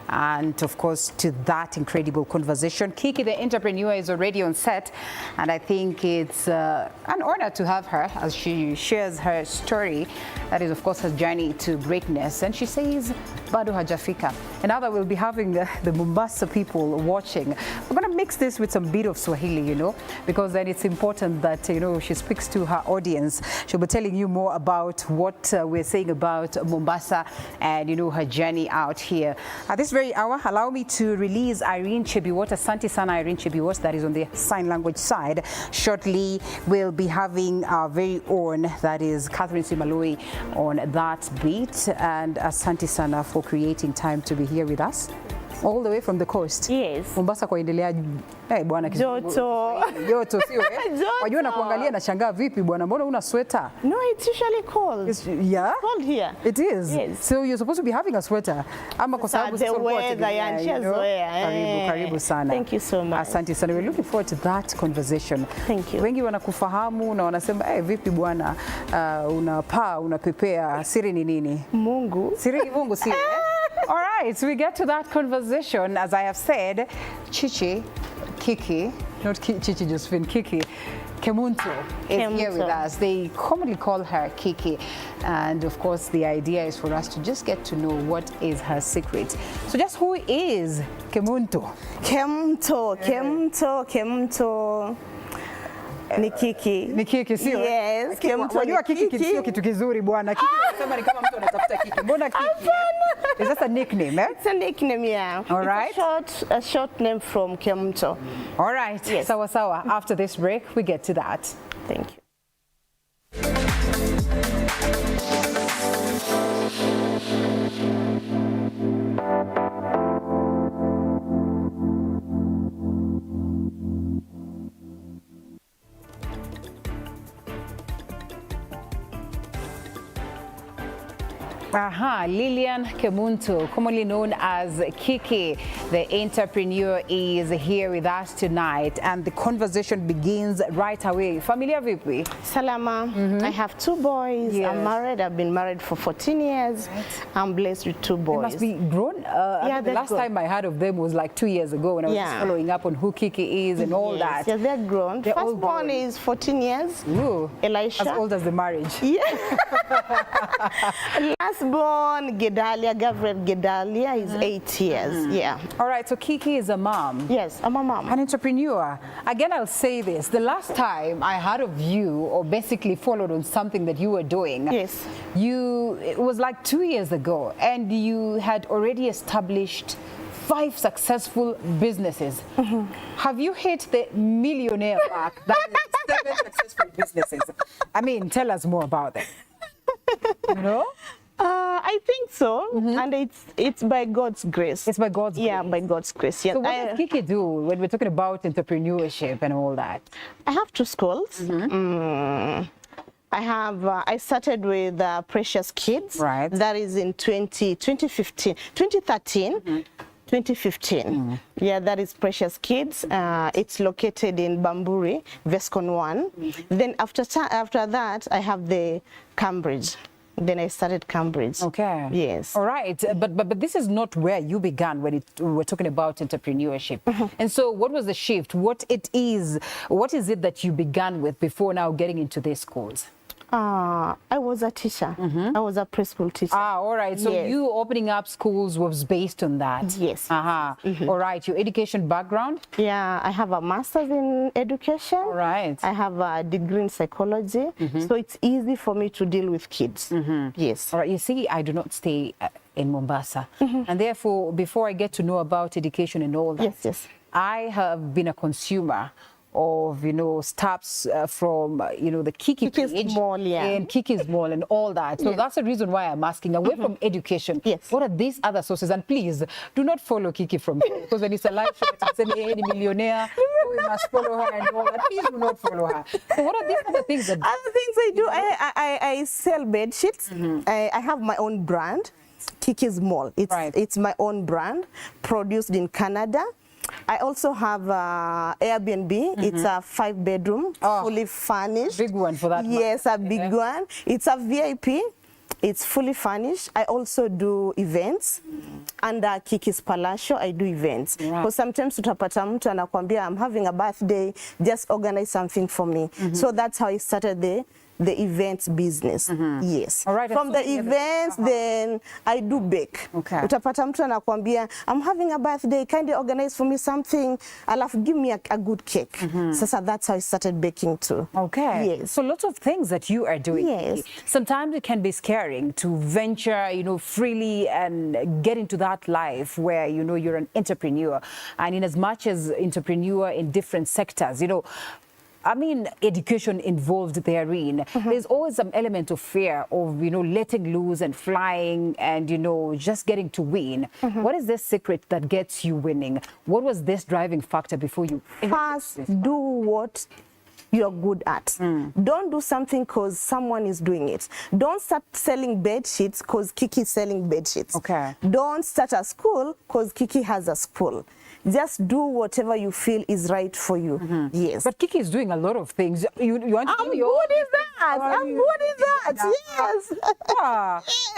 and, of course, to that incredible conversation. Kiki, the entrepreneur, is already on set, and I think it's an honor to have her as she shares her story. That is, of course, her journey to greatness. And she says, bado hajafika. And now that we'll be having the Mombasa people watching, we're going to mix this with some bit of Swahili, you know, because then it's important that, you know, she speaks to her audience. She'll be telling you more about what we're saying about Mombasa and, you know, her journey out here. At this very hour, allow me to release Irene Chebiwot, Asante Sana Irene Chebiwot, that is on the sign language side. Shortly, we'll be having our very own, that is Catherine Simaloi, on that beat. And Asante Sana for creating time to be here with us. All the way from the coast. Yes. Mombasa kwaendelea bwana joto. Joto sio Wajua na kuangalia na shangaa vipi bwana, mbona una sweater? No, it's usually cold. Yeah? It's cold here. It is. Yes. So you're supposed to be having a sweater. Ama kwa sababu the weather ya karibu sana. Thank you so much. Asante sana. We're looking forward to that conversation. Thank you. Wengi wanakufahamu na wanasema vipi bwana, unapaa unapepea, siri ni nini? Mungu. Siri ni Mungu sio? All right, so we get to that conversation. As I have said, Kiki, not Chichi Josephine, Kiki Kemunto is here with us. They commonly call her Kiki. And of course, the idea is for us to just get to know what is her secret. So just who is Kemunto? Kemunto. Ni Kiki. Ni Kiki sio? Yes, Wajua Kiki sio kitu kizuri bwana. Kiki unasema ni kama mtu anatafuta Kiki. Mbona Kiki? Is that a nickname, eh? It's a nickname, yeah. All right. It's a short name from Kemunto. All right. Yes. Sawa. After this break, we get to that. Thank you. Lilian Kemunto, commonly known as Kiki, the entrepreneur, is here with us tonight, and the conversation begins right away. Familia vipi? Salama. I have 2 boys. Yes. I'm married. I've been married for 14 years. Right. I'm blessed with 2 boys. They must be grown. Yeah, the last time I heard of them was like 2 years ago when I was just following up on who Kiki is and all that. Yeah, they're grown. They're all Firstborn is 14 years. Ooh, Elisha. as old as the marriage. Yeah. Lastborn, Gabriel Gedalia, is 8 years. Yeah. All right, so Kiki is a mom. Yes, I'm a mom. An entrepreneur. Again, I'll say this. The last time I heard of you, or basically followed on something that you were doing, yes, it was like 2 years ago, and you had already established 5 successful businesses. Have you hit the millionaire mark? That is 7 successful businesses. I mean, tell us more about them. You know? I think so, and it's by God's grace. It's by God's grace. Yeah, by God's grace. Yeah. So what does Kiki do when we're talking about entrepreneurship and all that? I have 2 schools. I started with Precious Kids. Right. That is in 2013. Yeah, that is Precious Kids. It's located in Bamburi, Vescon 1. Then after that, I have the Cambridge. Then I started Cambridge. Okay. Yes. All right. But this is not where you began when we're talking about entrepreneurship. And so what was the shift? What is it that you began with before now getting into these schools? I was a teacher. I was a preschool teacher. All right. So yes. you opening up schools was based on that? Yes. All right. Your education background? Yeah, I have a master's in education. All right. I have a degree in psychology. So it's easy for me to deal with kids. Yes. All right. You see, I do not stay in Mombasa. And therefore, before I get to know about education and all that, I have been a consumer of, stuffs from, the Kiki page Mall, and Kiki's Mall and all that. So that's the reason why I'm asking, away from education, what are these other sources? And please, do not follow Kiki from here, because when it's a live show, it's saying, hey, millionaire, so we must follow her and all that. Please do not follow her. So what are these other things that... Other things I do, I sell bed sheets. I have my own brand, Kiki's Mall. It's my own brand, produced in Canada. I also have Airbnb. It's a 5-bedroom, fully furnished. Big one for that. Yes, a big one. It's a VIP. It's fully furnished. I also do events. Under Kiki's Palacio, I do events. Because sometimes utapata mtu anakuambia, I'm having a birthday, just organize something for me. So that's how I started the events business. Yes. All right. From the events, then I do bake. Okay. Utapata mtu anakuambia, I'm having a birthday, kindly organize for me something. Alafu give me a good cake. So that's how I started baking too. Okay. Yes. So lots of things that you are doing. Yes. Sometimes it can be scaring to venture, freely and get into that life where, you're an entrepreneur. And in as much as entrepreneur in different sectors, education involved therein. There's always some element of fear of, letting loose and flying and, just getting to win. What is this secret that gets you winning? What was this driving factor before you? First, do what you're good at. Don't do something because someone is doing it. Don't start selling bed sheets because Kiki is selling bed sheets. Okay. Don't start a school because Kiki has a school. Just do whatever you feel is right for you. Yes. But Kiki is doing a lot of things. You want to I'm good in that. I'm good in that.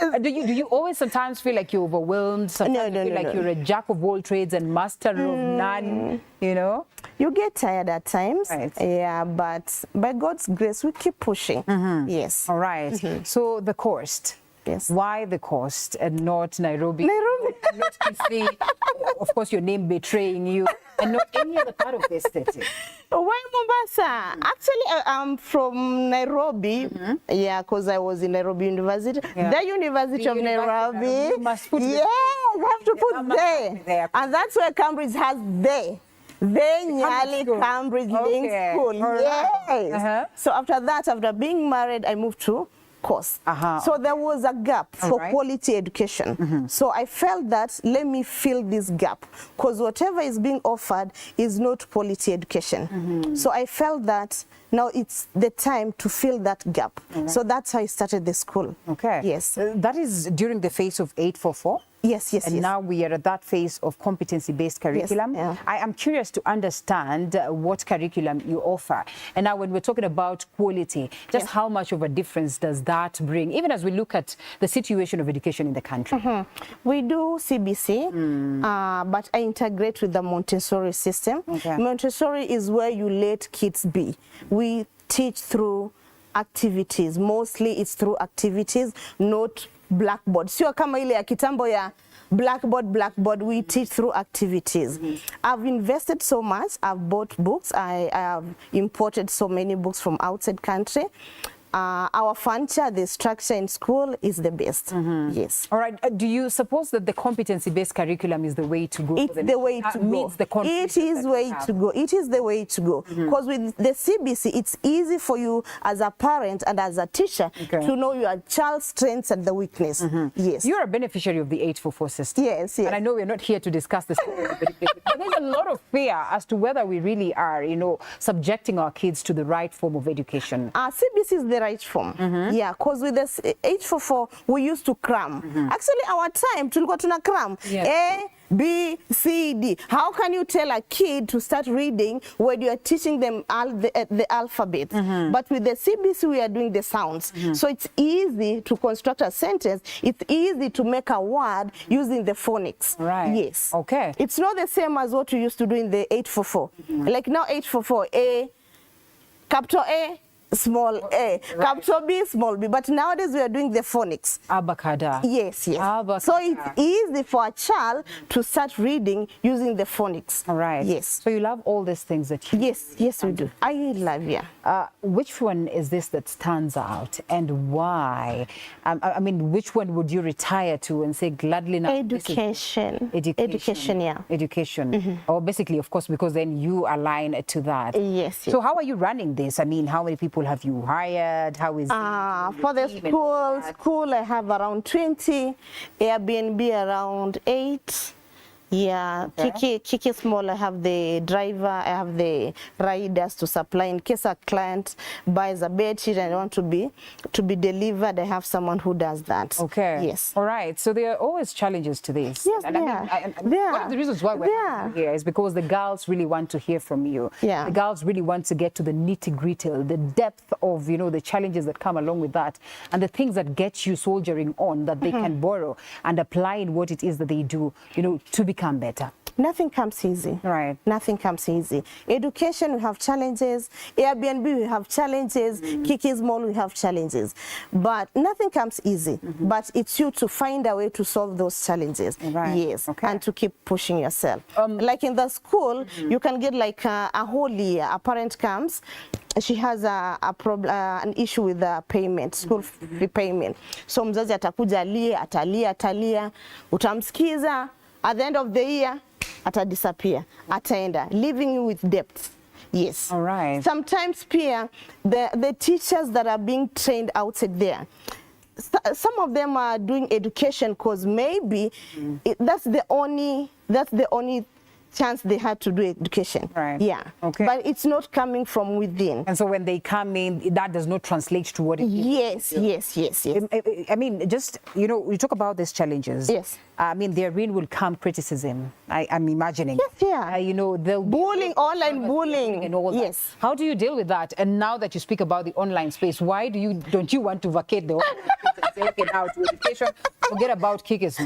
Yes. Do you always sometimes feel like you're overwhelmed? Sometimes you feel like you're a jack of all trades and master of none, You get tired at times. Right. Yeah, but by God's grace, we keep pushing. Yes. All right. So the cost. Yes. Why the coast and not Nairobi? Nairobi. Not Kisii, of course, your name betraying you, and not any other part of the city. Why Mombasa? Actually, I'm from Nairobi. Yeah, because I was in Nairobi University. The University of Nairobi. You must put yes, I have to put there. And that's where Cambridge has there. They nearly Cambridge Link School. Yes. So after that, after being married, I moved to course. So there was a gap for quality education. So I felt that let me fill this gap because whatever is being offered is not quality education. So I felt that now it's the time to fill that gap. So that's how I started the school. Okay. Yes. That is during the phase of 844? Yes, yes, and now we are at that phase of competency-based curriculum. Yes, I am curious to understand what curriculum you offer. And now when we're talking about quality, just how much of a difference does that bring, even as we look at the situation of education in the country? We do CBC, but I integrate with the Montessori system. Montessori is where you let kids be. We teach through activities. Mostly it's through activities, not blackboard. Sio kama ile ya kitambo ya blackboard, we teach through activities. I've invested so much. I've bought books. I have imported so many books from outside country. Our furniture, the structure in school is the best. Yes. All right. Do you suppose that the competency-based curriculum is the way to go? It's the way to go. It is the way to go. It is the way to go. Because with the CBC, it's easy for you as a parent and as a teacher to know your child's strengths and the weakness. Yes. You're a beneficiary of the 844 system. Yes, yes. And I know we're not here to discuss this. But there's a lot of fear as to whether we really are, subjecting our kids to the right form of education. CBC is the right form. Yeah, because with this 844, we used to cram. Actually, our time, tulikuwa tuna cram. B, C, D. How can you tell a kid to start reading when you are teaching them the alphabet? But with the CBC, we are doing the sounds. So it's easy to construct a sentence. It's easy to make a word using the phonics. Right. Yes. Okay. It's not the same as what we used to do in the 844. Like now 844, A, capital A, small a, capital B, small b. But nowadays we are doing the phonics. Abacada. Yes, yes. Abacada. So it's easy for a child to start reading using the phonics. All right. Yes. So you love all these things that you... Yes, yes we do. I love, yeah. Which one is this that stands out and why? I mean, which one would you retire to and say gladly now? Education. Education, yeah. Education. Or basically, of course, because then you align to that. Yes, yes. So how are you running this? I mean, how many people have you hired? How is for the school I have around 20, Airbnb around 8. Yeah, Okay. Kiki Small, I have the driver, I have the riders to supply in case a client buys a bed sheet and want to be delivered. I have someone who does that. Okay. Yes. All right. So there are always challenges to this. Yes, and one of the reasons why we're having you here is because the girls really want to hear from you. Yeah. The girls really want to get to the nitty-gritty, the depth of, the challenges that come along with that, and the things that get you soldiering on that they can borrow and apply in what it is that they do, to become better. Nothing comes easy. Right. Nothing comes easy. Education, we have challenges. Airbnb, we have challenges. Kiki's Mall, we have challenges. But nothing comes easy. But it's you to find a way to solve those challenges. Right. Yes. Okay. And to keep pushing yourself. Like in the school, you can get like a whole year. A parent comes, she has a problem, an issue with the payment, school fee payment. So mzazi atakuja atalia, utamsikiza. At the end of the year, disappear, ataenda, leaving you with debt. Yes. All right. Sometimes, Pia, the teachers that are being trained outside there, some of them are doing education because maybe that's the only chance they had to do education. Right. Yeah. Okay. But it's not coming from within. And so when they come in, that does not translate to what it is. Yes. I mean, just, you talk about these challenges. Yes. I mean, there really will come criticism, I'm imagining. Yes, yeah. They'll bullying, online bullying. And all that. Yes. How do you deal with that? And now that you speak about the online space, why don't you want to vacate the online space and say, okay, now to education, forget about kickers.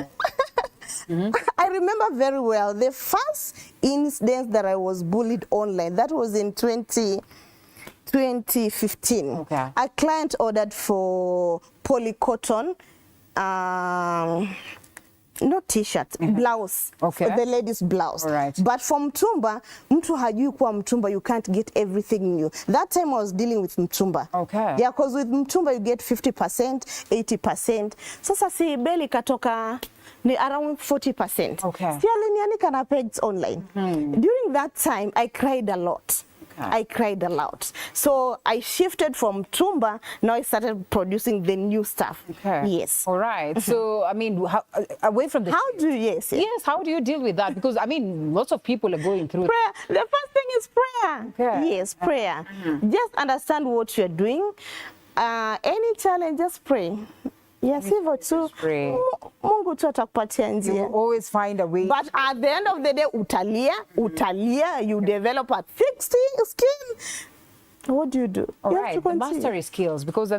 I remember very well the first incident that I was bullied online. That was in 2015. Okay. A client ordered for polycotton, not t-shirt, blouse. Okay. The lady's blouse. All right. But from mtumba, mtu hajui kwa mtumba, you can't get everything new. That time I was dealing with mtumba. Okay. Yeah, because with mtumba you get 50%, 80%. Sasa si beli katoka ni around 40%. Okay. Si alinianika na pegs online. During that time, I cried a lot. Okay. I cried a lot. So I shifted from Tumba, now I started producing the new stuff. Okay. Yes. All right. So, I mean, away from the... Yes, how do you deal with that? Because, I mean, lots of people are going through... Prayer. The first thing is prayer. Okay. Yes, prayer. Just understand what you're doing. Any challenge, just pray. Yes, hivyo tu. Mungu tu atakupatia njia. You always find a way. But at the end of the day, utalia, you develop a thick skin. What do you do? All right, the mastery skills, because I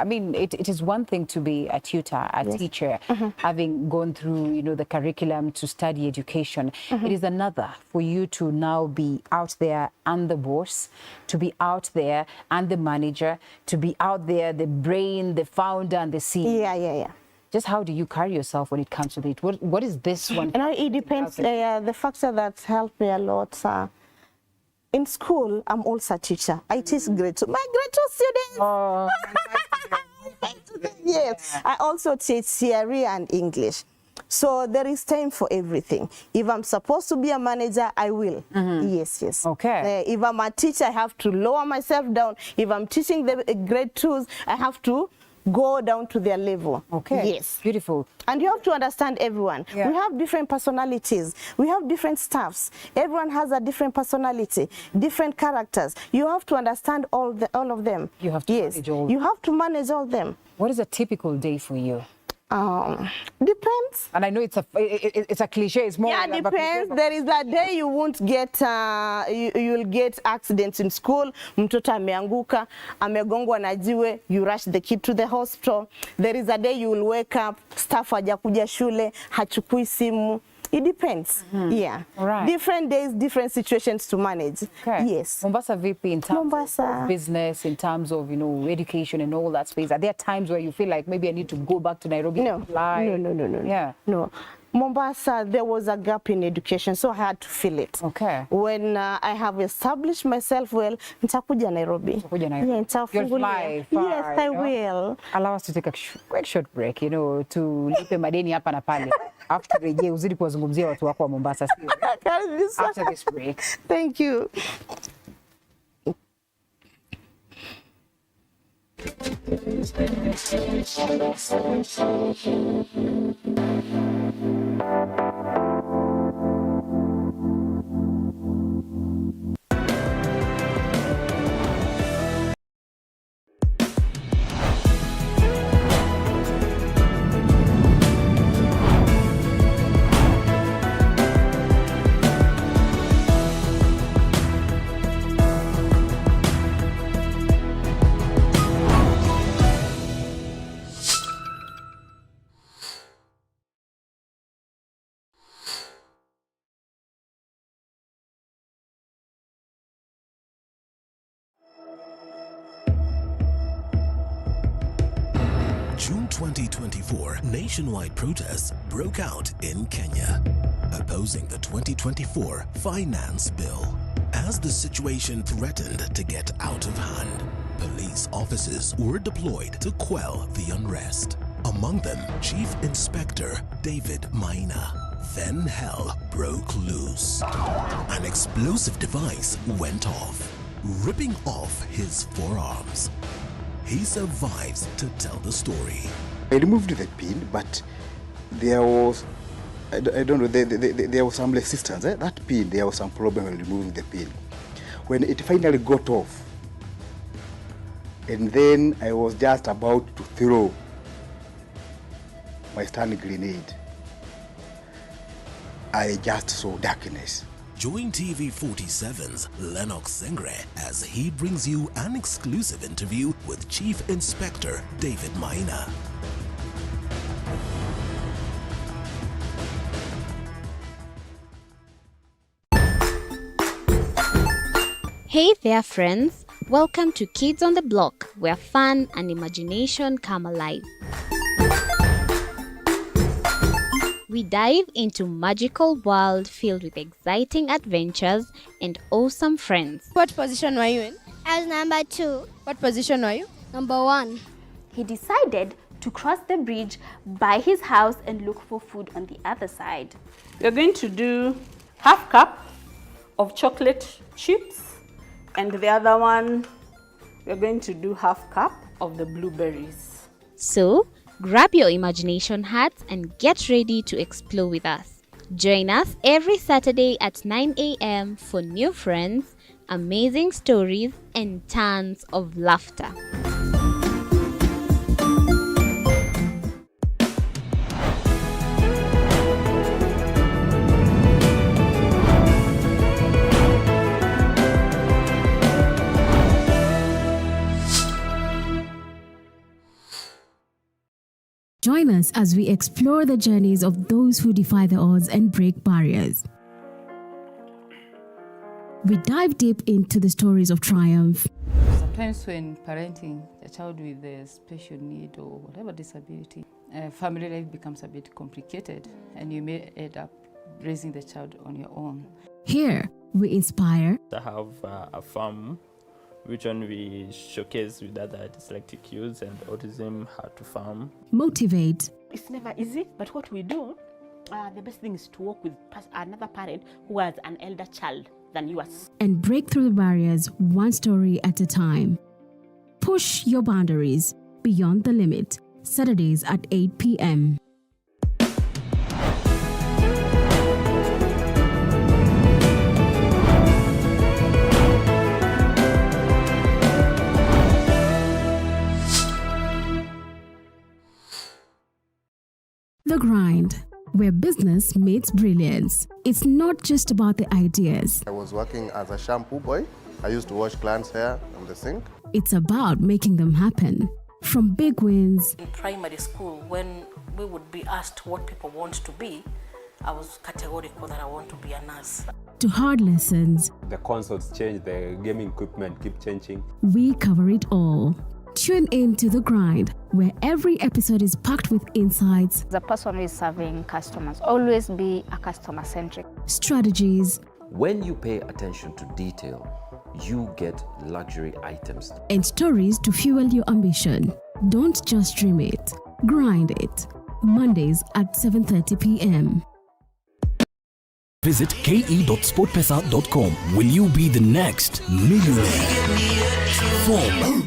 mean, it is one thing to be a tutor, a teacher, having gone through, the curriculum to study education. It is another for you to now be out there and the boss, to be out there and the manager, to be out there, the brain, the founder, and the CEO. Yeah. Just how do you carry yourself when it comes to it? What is this one? It depends. The factor that helped me a lot. In school, I'm also a teacher. I teach grade 2. My grade 2 students. Yes. I also teach theory and English. So there is time for everything. If I'm supposed to be a manager, I will. Yes. Okay. If I'm a teacher, I have to lower myself down. If I'm teaching the grade 2s, I have to go down to their level. Okay. Yes. Beautiful. And you have to understand everyone. Yeah. We have different personalities. We have different staffs. Everyone has a different personality, different characters. You have to understand all of them. You have to manage all. You have to manage all them. What is a typical day for you? Depends. And I know it's a cliche. It's more. Yeah, like depends. There is a day you won't get you'll get accidents in school. Mtoto ameanguka, amegongwa na jiwe, you rush the kid to the hospital. There is a day you will wake up, staff hajakuja shule, hachukui simu. It depends. Yeah. Right. Different days, different situations to manage. Okay. Yes. Mombasa VP, in terms of business, in terms of, you know, education and all that space, are there times where you feel like maybe I need to go back to Nairobi? No. No. Yeah. No. Mombasa, there was a gap in education, so I had to fill it. Okay. When I have established myself well, nitakuja Nairobi. Yeah, You'll fly far, yes, I will. Allow us to take a quick short break, you know, to lipe madeni hapa na pale. After the uzidi kuwazungumzia watu wako wa Mombasa. After this break. Thank you. June 2024, nationwide protests broke out in Kenya, opposing the 2024 Finance Bill. As the situation threatened to get out of hand, police officers were deployed to quell the unrest. Among them, Chief Inspector David Maina. Then hell broke loose. An explosive device went off, ripping off his forearms. He survives to tell the story. I removed the pin, but there was, I don't know, there was some resistance. That pin, there was some problem when removing the pin. When it finally got off, and then I was just about to throw my stun grenade, I just saw darkness. Join TV47's Lennox Sengre as he brings you an exclusive interview with Chief Inspector David Maina. Hey there, friends. Welcome to Kids on the Block, where fun and imagination come alive. We dive into magical world filled with exciting adventures and awesome friends. What position were you in? I was number 2. What position were you? Number 1. He decided to cross the bridge by his house and look for food on the other side. We're going to do half cup of chocolate chips, and the other one, we're going to do half cup of the blueberries. So, grab your imagination hats and get ready to explore with us. Join us every Saturday at 9 a.m. for new friends, amazing stories, and tons of laughter. Join us as we explore the journeys of those who defy the odds and break barriers. We dive deep into the stories of triumph. Sometimes when parenting a child with a special need or whatever disability, family life becomes a bit complicated and you may end up raising the child on your own. Here, we inspire. I have a farm which one we showcase with other dyslexic youths and autism, how to farm. Motivate. It's never easy, but what we do, the best thing is to work with another parent who has an elder child than yours. And break through the barriers one story at a time. Push your boundaries beyond the limit. Saturdays at 8 p.m. The Grind, where business meets brilliance. It's not just about the ideas. I was working as a shampoo boy. I used to wash clients' hair on the sink. It's about making them happen. From big wins. In primary school, when we would be asked what people want to be, I was categorical that I want to be a nurse. To hard lessons. The consoles change, the gaming equipment keep changing. We cover it all. Tune in to The Grind, where every episode is packed with insights. The person who is serving customers, always be a customer-centric. Strategies. When you pay attention to detail, you get luxury items. And stories to fuel your ambition. Don't just dream it, grind it. Mondays at 7:30 p.m. Visit ke.sportpesa.com. Will you be the next millionaire? Form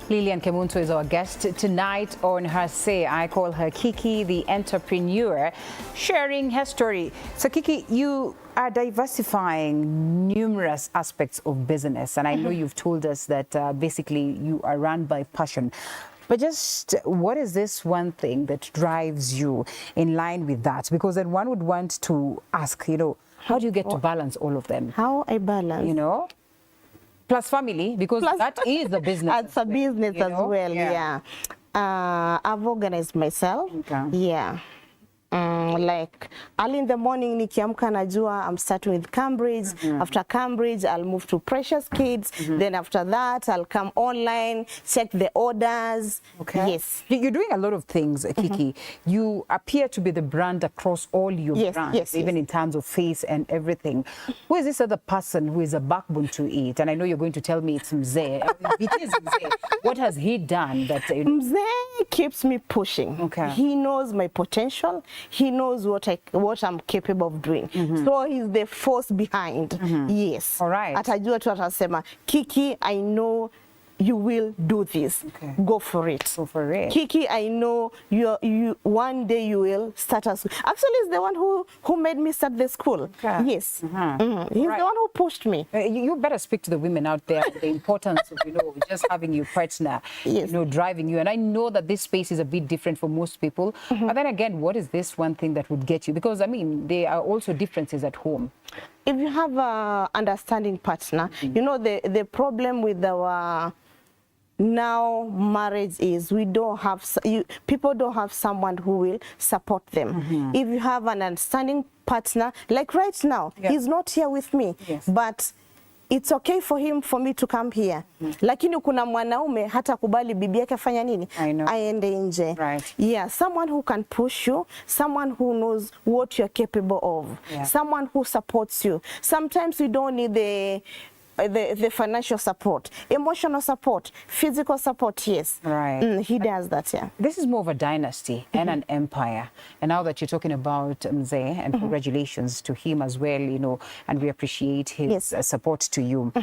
Lillian Kemunto is our guest tonight on Her Say. I call her Kiki, the entrepreneur, sharing her story. So Kiki, you are diversifying numerous aspects of business, and I know you've told us that basically you are run by passion. But just what is this one thing that drives you in line with that? Because then one would want to ask, you know, how do you get to balance all of them? How I balance? You know? Plus family, because that is a business. It's a business as well, yeah. I've organized myself, yeah. Like early in the morning, nikiamka najua I'm starting with Cambridge. After Cambridge, I'll move to Precious Kids. Then after that, I'll come online, check the orders. Yes. You're doing a lot of things, Kiki. You appear to be the brand across all your brands, even in terms of face and everything. Who is this other person who is a backbone to it? And I know you're going to tell me it's Mzee. It is Mzee. What has he done that... Mzee keeps me pushing. He knows my potential. He knows what I'm capable of doing. So he's the force behind. Yes. All right. Atajua tu atasema, Kiki, I know you will do this. Go for it. Go for it. Kiki, I know you one day you will start a school. Actually, he's the one who made me start the school. Yes. He's the one who pushed me. You better speak to the women out there, the importance of, you know, just having your partner, you know, driving you. And I know that this space is a bit different for most people. But then again, what is this one thing that would get you? Because, I mean, there are also differences at home. If you have an understanding partner, you know, the problem with our now marriage is people don't have someone who will support them. If you have an understanding partner, like right now, he's not here with me, but it's okay for me to come here. Lakini kuna mwanaume hata kubali bibi yake afanya nini? Aende nje. Yeah, someone who can push you, someone who knows what you're capable of, someone who supports you. Sometimes you don't need the financial support, emotional support, physical support, yes. He does that, yeah. This is more of a dynasty and an empire. And now that you're talking about Mzee, and congratulations to him as well, you know, and we appreciate his support to you.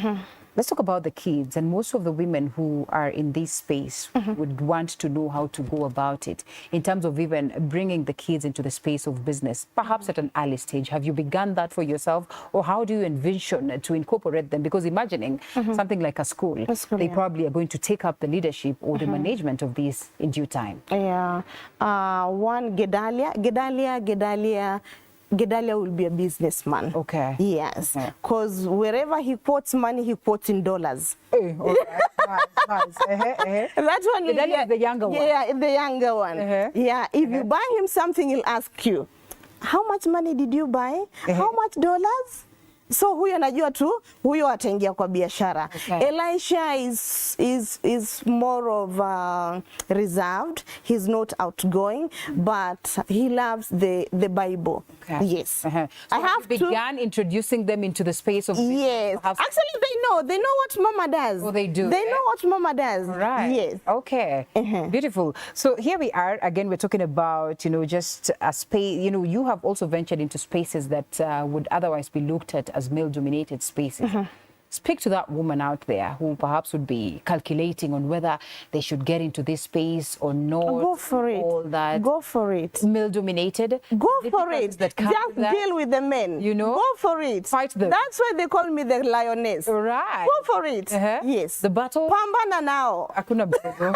Let's talk about the kids, and most of the women who are in this space would want to know how to go about it in terms of even bringing the kids into the space of business, perhaps at an early stage. Have you begun that for yourself, or how do you envision to incorporate them? Because imagining something like a school, they probably are going to take up the leadership or the management of this in due time. Yeah. One, Gedalia will be a businessman. Yes. Because wherever he quotes money, he quotes in dollars. All right. Nice. That one Gedalia is the younger one. Yeah, the younger one. Yeah. If you buy him something, he'll ask you, how much money did you buy? How much dollars? So huyo anajua tu, huyo ataingia kwa biashara. Elisha is more of reserved. He's not outgoing, but he loves the Bible. Yes. So I have begun introducing them into the space of yes. Actually, they know what Mama does. Oh, they do. They know what Mama does. Right. Yes. Okay. Beautiful. So here we are again. We're talking about, you know, just a space. You know, you have also ventured into spaces that would otherwise be looked at as male-dominated spaces. speak to that woman out there who perhaps would be calculating on whether they should get into this space or not. Go for it. All that. Go for it. Male-dominated. Go for it. Just deal with the men. You know? Go for it. Fight them. That's why they call me the lioness. Right. Go for it. Yes. The battle. Pambana now. Hakuna battle.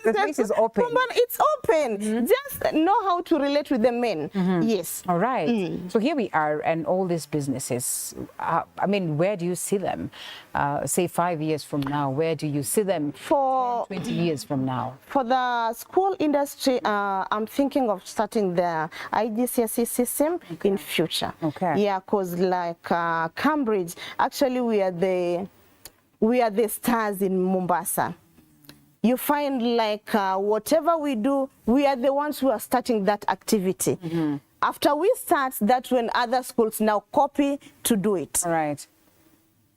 The space is open. Pambana, it's open. Just know how to relate with the men. Yes. All right. So here we are, and all these businesses. I mean, where do you see them? Say 5 years from now, where do you see them for 20 years from now? For the school industry, I'm thinking of starting the IGCSE system in future. Okay. Yeah, because like Cambridge, actually we are the stars in Mombasa. You find like whatever we do, we are the ones who are starting that activity. After we start, that's when other schools now copy to do it. All right.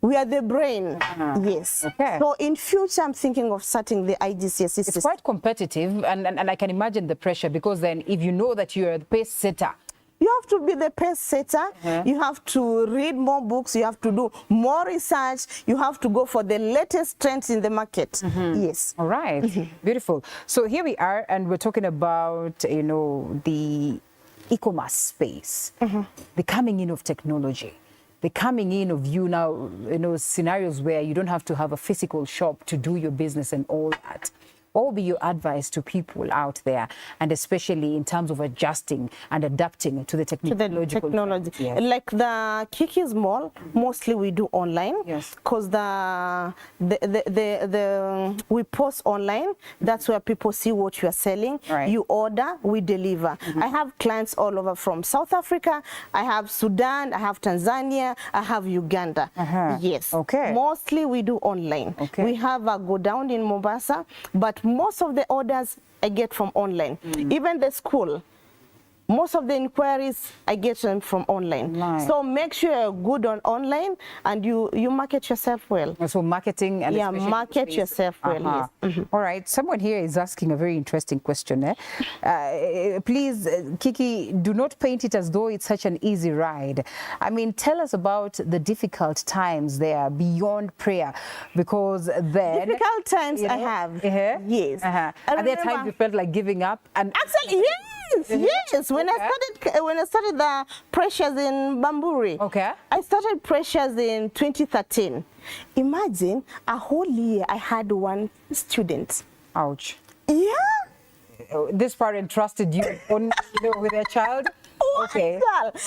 We are the brain, yes. Okay. So in future, I'm thinking of starting the IGCSE system. It's quite competitive, and I can imagine the pressure, because then if you know that you're the pace setter, you have to be the pace setter. You have to read more books. You have to do more research. You have to go for the latest trends in the market. Yes. All right. Beautiful. So here we are, and we're talking about, you know, the e-commerce space, the coming in of technology, the coming in of you now, you know, scenarios where you don't have to have a physical shop to do your business and all that. What would be your advice to people out there, and especially in terms of adjusting and adapting to the technological technology? Yes. Like the Kiki's Mall, mostly we do online. Yes. Because we post online. That's where people see what you are selling. Right. You order, we deliver. I have clients all over from South Africa. I have Sudan. I have Tanzania. I have Uganda. Yes. Okay. Mostly we do online. Okay. We have a go down in Mombasa, but most of the orders I get from online. Even the school, most of the inquiries I get them from online. So make sure you're good on online, and you market yourself well. So marketing and market yourself well. Yes. All right. Someone here is asking a very interesting question. Please, Kiki, do not paint it as though it's such an easy ride. I mean, tell us about the difficult times there beyond prayer, because then difficult times you know, I have. Yes. Are there times you felt like giving up? And actually, yes. When I started the pressures in Bamburi, I started pressures in 2013. Imagine a whole year I had one student. Ouch. Yeah. This parent trusted you on, with their child? Okay.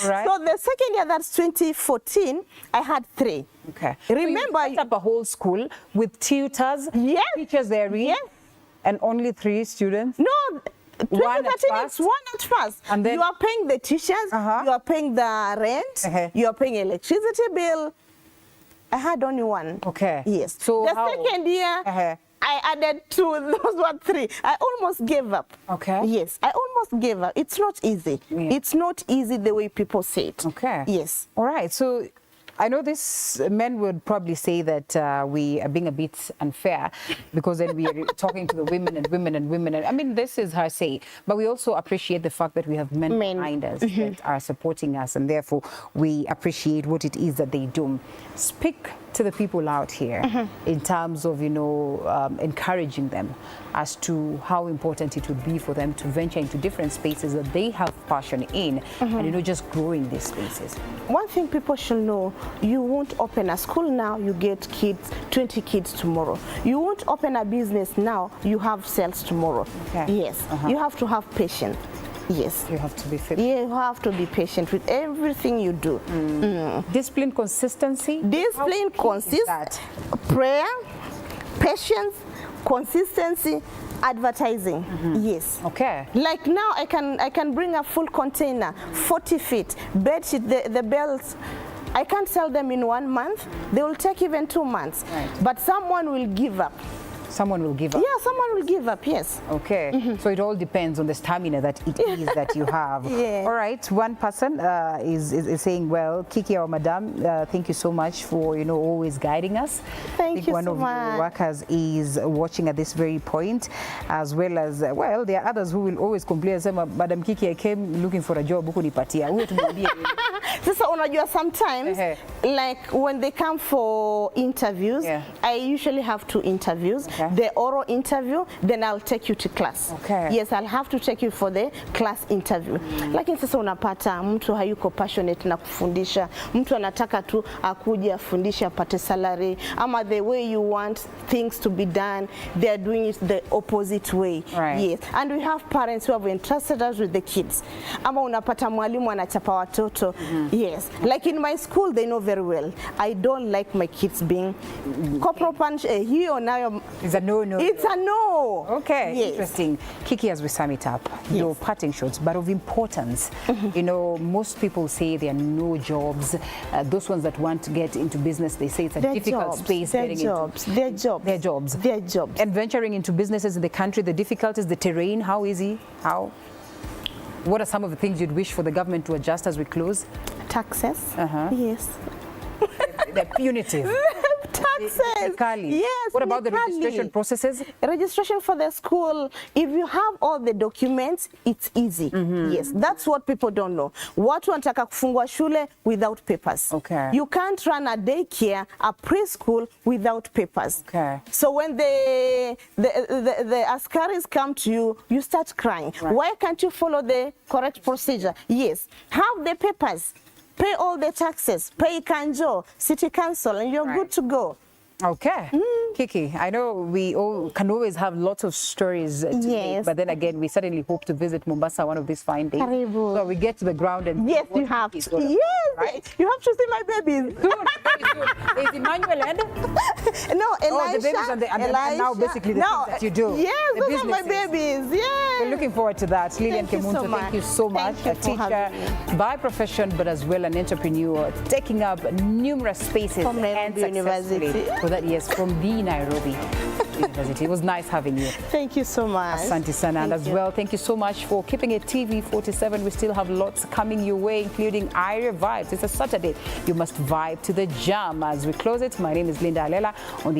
Right. So the second year, that's 2014, I had 3. Okay. Remember, so you set up a whole school with tutors, teachers there, and only 3 students? No. 2013, it's one at first. And then you are paying the teachers, you are paying the rent, you are paying electricity bill. I had only one. Okay. Yes. So the second year, I added 2, those were 3. I almost gave up. Okay. Yes, I almost gave up. It's not easy. It's not easy the way people say it. Okay. Yes. All right. So I know this men would probably say that we are being a bit unfair, because then we are talking to the women and women and women. And I mean, this is her say, but we also appreciate the fact that we have men behind us that are supporting us, and therefore we appreciate what it is that they do. Speak to the people out here in terms of, you know, encouraging them as to how important it would be for them to venture into different spaces that they have passion in, and, you know, just grow in these spaces. One thing people should know, you won't open a school now, you get kids, 20 kids tomorrow. You won't open a business now, you have sales tomorrow. Yes. You have to have patience. Yes. You have to be fit. Yeah, you have to be patient with everything you do. Discipline, consistency? Discipline, consistency, prayer, patience, consistency, advertising. Yes. Okay. Like now I can bring a full container, 40 feet, bed sheet, the belts. I can't sell them in 1 month. They will take even 2 months. Right. But someone will give up. Someone will give up? Yeah, someone will give up, yes. Okay. So it all depends on the stamina that it is that you have. All right. One person is saying, well, Kiki or Madam, thank you so much for, you know, always guiding us. Thank you one so of much. your workers is watching at this very point, as well as, well, there are others who will always complain and say, Madam Kiki, I came looking for a job. Sasa unajua sometimes like when they come for interviews, I usually have 2 interviews. The oral interview, then I'll take you to class. Yes, I'll have to take you for the class interview. Lakini sasa unapata mtu hayuko passionate na kufundisha. Mtu anataka tu akuje afundishe apate salary, ama the way you want things to be done, they are doing it the opposite way. Yes, and we have parents who have entrusted us with the kids. Ama unapata mwalimu anachapa watoto. Yes, like in my school they know very well I don't like my kids being corporal punch. Hiyo nayo is a no. It's a no. Okay, interesting. Kiki, as we sum it up, your parting shots, but of importance. You know, most people say there are no jobs. Those ones that want to get into business, they say it's a difficult space. Their jobs. And venturing into businesses in the country, the difficulties, the terrain, how easy? How? What are some of the things you'd wish for the government to adjust as we close? Taxes. Yes. They're punitive. Taxes. Yes. What about the registration processes? Registration for the school, if you have all the documents, it's easy. Yes, that's what people don't know. Watu wanataka kufungua shule without papers. You can't run a daycare, a preschool without papers. So when the askaris come to you, you start crying. Why can't you follow the correct procedure? Yes, have the papers. Pay all the taxes, pay Kanjo, city council, and you're good to go. Okay. Kiki, I know we all can always have lots of stories to make, but then again, we certainly hope to visit Mombasa one of these fine days. So we get to the ground and yes, you have to. Yes, you have to see my babies. Soon. Is Emmanuel and? No, Elisha. Oh, the babies and now basically the things that you do. Yes, those are my babies. Yes. We're looking forward to that. Lillian Kemunto, thank you so much. A teacher by profession, but as well an entrepreneur, taking up numerous spaces from Nairobi University. So that, yes, from the Nairobi University. It was nice having you. Thank you so much. Asante sana. And as well, thank you so much for keeping it TV47. We still have lots coming your way, including Ira Vibes. It's a Saturday. You must vibe to the jam. As we close it, my name is Linda Alela. On the